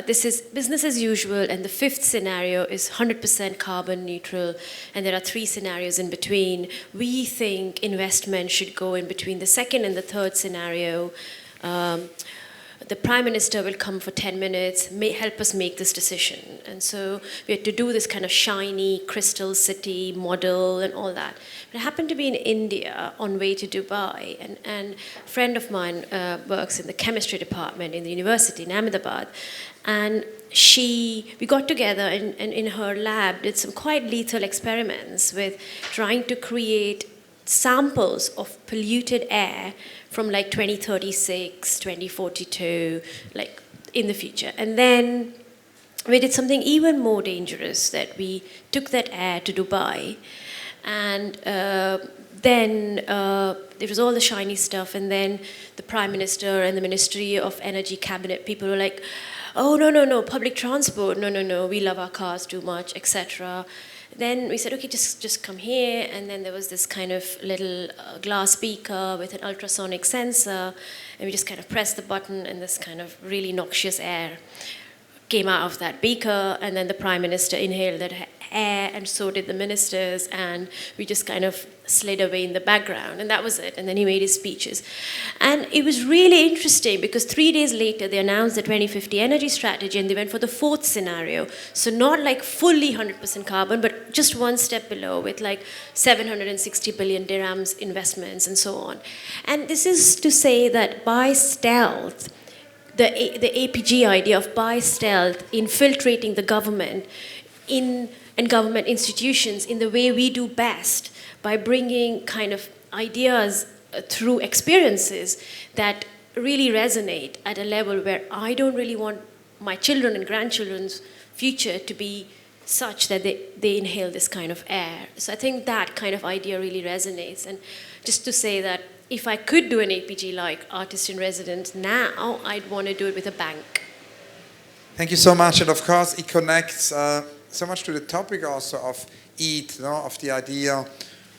this is business as usual, and the 5th scenario is 100% carbon neutral, and there are 3 scenarios in between. We think investment should go in between the 2nd and the 3rd scenario. The Prime Minister will come for 10 minutes, help us make this decision. And so we had to do this kind of shiny crystal city model and all that. But I happened to be in India on way to Dubai, and a friend of mine works in the chemistry department in the university in Ahmedabad. And we got together and in her lab did some quite lethal experiments with trying to create samples of polluted air from like 2036, 2042, like in the future. And then we did something even more dangerous, that we took that air to Dubai, and then there was all the shiny stuff, and then the Prime Minister and the Ministry of Energy cabinet people were like, oh, no, public transport, no, we love our cars too much, etc. Then we said, okay, just come here. And then there was this kind of little glass beaker with an ultrasonic sensor. And we just kind of pressed the button, and this kind of really noxious air came out of that beaker. And then the Prime Minister inhaled that air, and so did the ministers. And we just kind of slid away in the background. And that was it. And then he made his speeches. And it was really interesting because 3 days later, they announced the 2050 energy strategy, and they went for the 4th scenario. So not like fully 100% carbon, but just one step below, with like 760 billion dirhams investments and so on. And this is to say that by stealth, the APG idea of by stealth, infiltrating the government and government institutions in the way we do best, by bringing kind of ideas through experiences that really resonate at a level where I don't really want my children and grandchildren's future to be such that they inhale this kind of air. So I think that kind of idea really resonates. And just to say that if I could do an APG like Artist in Residence now, I'd want to do it with a bank. Thank you so much. And of course, it connects so much to the topic also of E.A.T, of the idea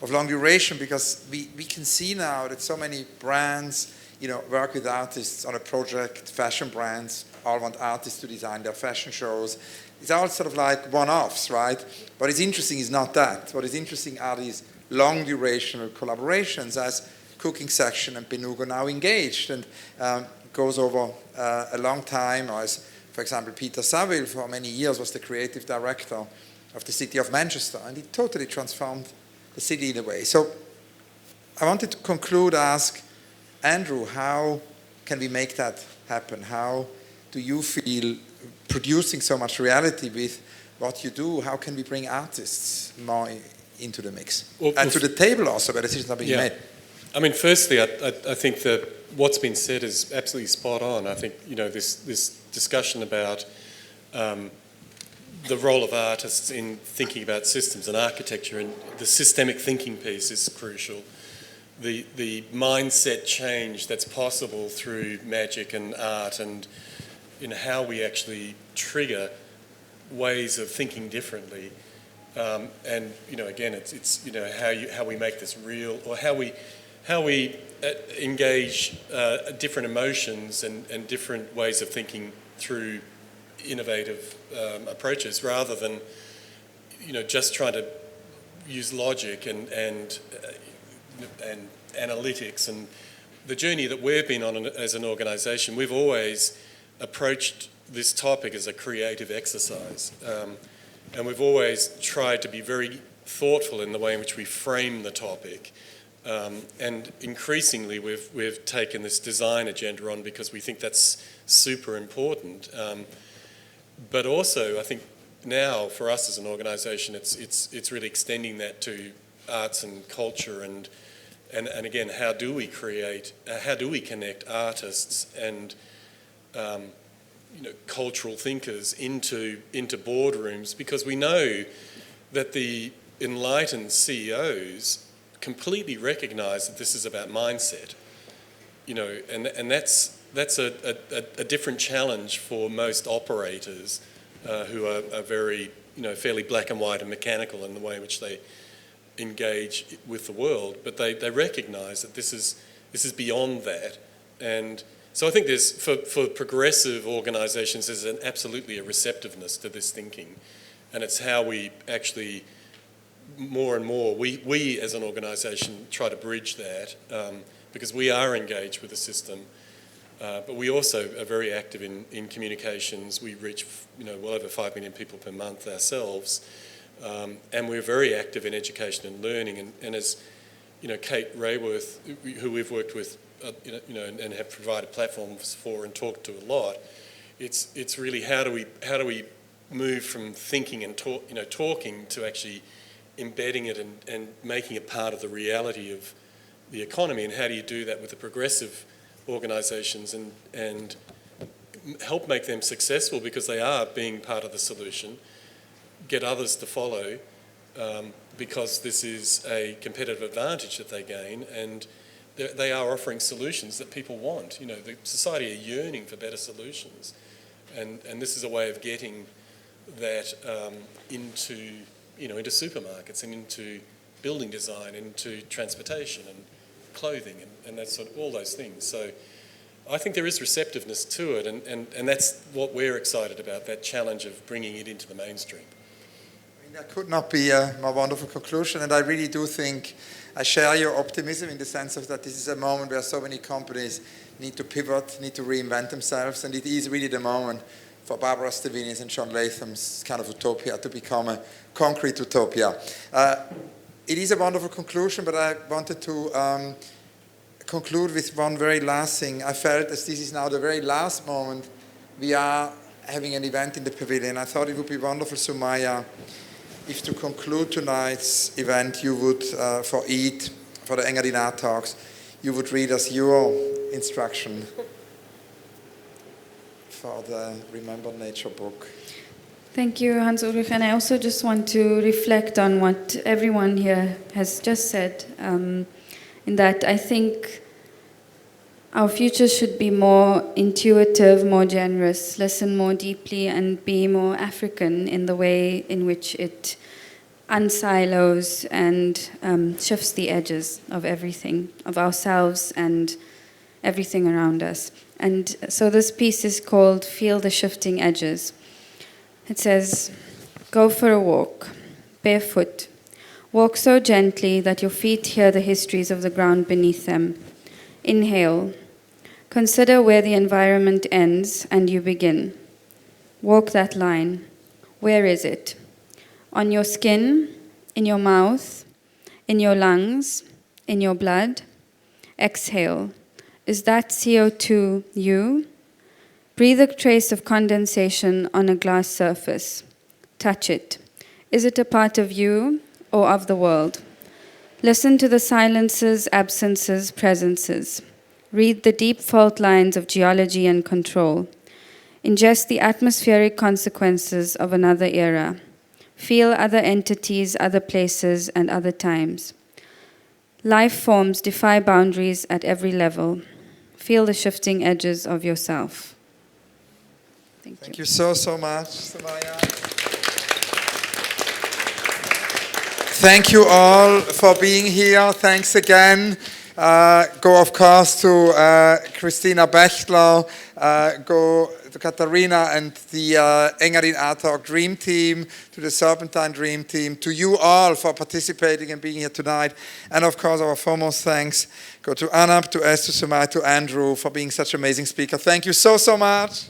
of long duration, because we can see now that so many brands, work with artists on a project. Fashion brands all want artists to design their fashion shows. It's all sort of like one-offs, right? What is interesting is not that. What is interesting are these long durational collaborations, as Cooking Section and Benugo now engaged, and goes over a long time. Or as, for example, Peter Saville for many years was the creative director of the city of Manchester, and he totally transformed the city in a way. So I wanted to conclude, ask Andrew, how can we make that happen? How do you feel producing so much reality with what you do? How can we bring artists more into the mix? And to the table also, where decisions are being made. I mean, firstly, I think that what's been said is absolutely spot on. I think, this discussion about the role of artists in thinking about systems and architecture, and the systemic thinking piece is crucial. The mindset change that's possible through magic and art, and how we actually trigger ways of thinking differently. And again, it's how we make this real, or how we engage different emotions and different ways of thinking through innovative approaches, rather than just trying to use logic and analytics. And the journey that we've been on as an organisation, we've always approached this topic as a creative exercise, and we've always tried to be very thoughtful in the way in which we frame the topic. And increasingly, we've taken this design agenda on because we think that's super important. But also, I think now for us as an organisation, it's really extending that to arts and culture, and again, how do we connect artists and cultural thinkers into boardrooms, because we know that the enlightened CEOs completely recognise that this is about mindset, and that's a different challenge for most operators who are very, fairly black and white and mechanical in the way in which they engage with the world. But they recognise that this is beyond that, and so I think there's for progressive organisations there's absolutely a receptiveness to this thinking, and it's how we actually more and more we as an organisation try to bridge that, because we are engaged with the system. But we also are very active in communications. We reach, well over 5 million people per month ourselves, and we're very active in education and learning. And as Kate Rayworth, who we've worked with, and have provided platforms for and talked to a lot, it's really how do we move from thinking and talking to actually embedding it and making it part of the reality of the economy, and how do you do that with the progressive organisations and help make them successful because they are being part of the solution, get others to follow, because this is a competitive advantage that they gain, and they are offering solutions that people want. The society are yearning for better solutions, and this is a way of getting that into supermarkets and into building design, into transportation and clothing and that sort of, all those things. So I think there is receptiveness to it, and that's what we're excited about, that challenge of bringing it into the mainstream. That could not be a more wonderful conclusion, and I really do think I share your optimism in the sense of that this is a moment where so many companies need to pivot, need to reinvent themselves, and it is really the moment for Barbara Steveni's and John Latham's kind of utopia to become a concrete utopia. It is a wonderful conclusion, but I wanted to conclude with one very last thing. I felt as this is now the very last moment we are having an event in the pavilion. I thought it would be wonderful, Summaya, if to conclude tonight's event you would, for E.A.T, for the Engadin Art Talks, you would read us your instruction for the Remember Nature book. Thank you, Hans-Ulrich. And I also just want to reflect on what everyone here has just said, in that I think our future should be more intuitive, more generous, listen more deeply, and be more African in the way in which it unsilos and shifts the edges of everything, of ourselves and everything around us. And so this piece is called Feel the Shifting Edges. It says, go for a walk, barefoot. Walk so gently that your feet hear the histories of the ground beneath them. Inhale. Consider where the environment ends and you begin. Walk that line. Where is it? On your skin, in your mouth, in your lungs, in your blood? Exhale. Is that CO2 you? Breathe a trace of condensation on a glass surface. Touch it. Is it a part of you or of the world? Listen to the silences, absences, presences. Read the deep fault lines of geology and control. Ingest the atmospheric consequences of another era. Feel other entities, other places, and other times. Life forms defy boundaries at every level. Feel the shifting edges of yourself. Thank you so much, Summaya. Thank you all for being here. Thanks again. Go, of course, to Christina Bechtler, go to Katharina and the Engadin Art Talk Dream Team, to the Serpentine Dream Team, to you all for participating and being here tonight. And of course, our foremost thanks go to ANAB, to S, to SUMMAYA, to Andrew for being such an amazing speaker. Thank you so, so much.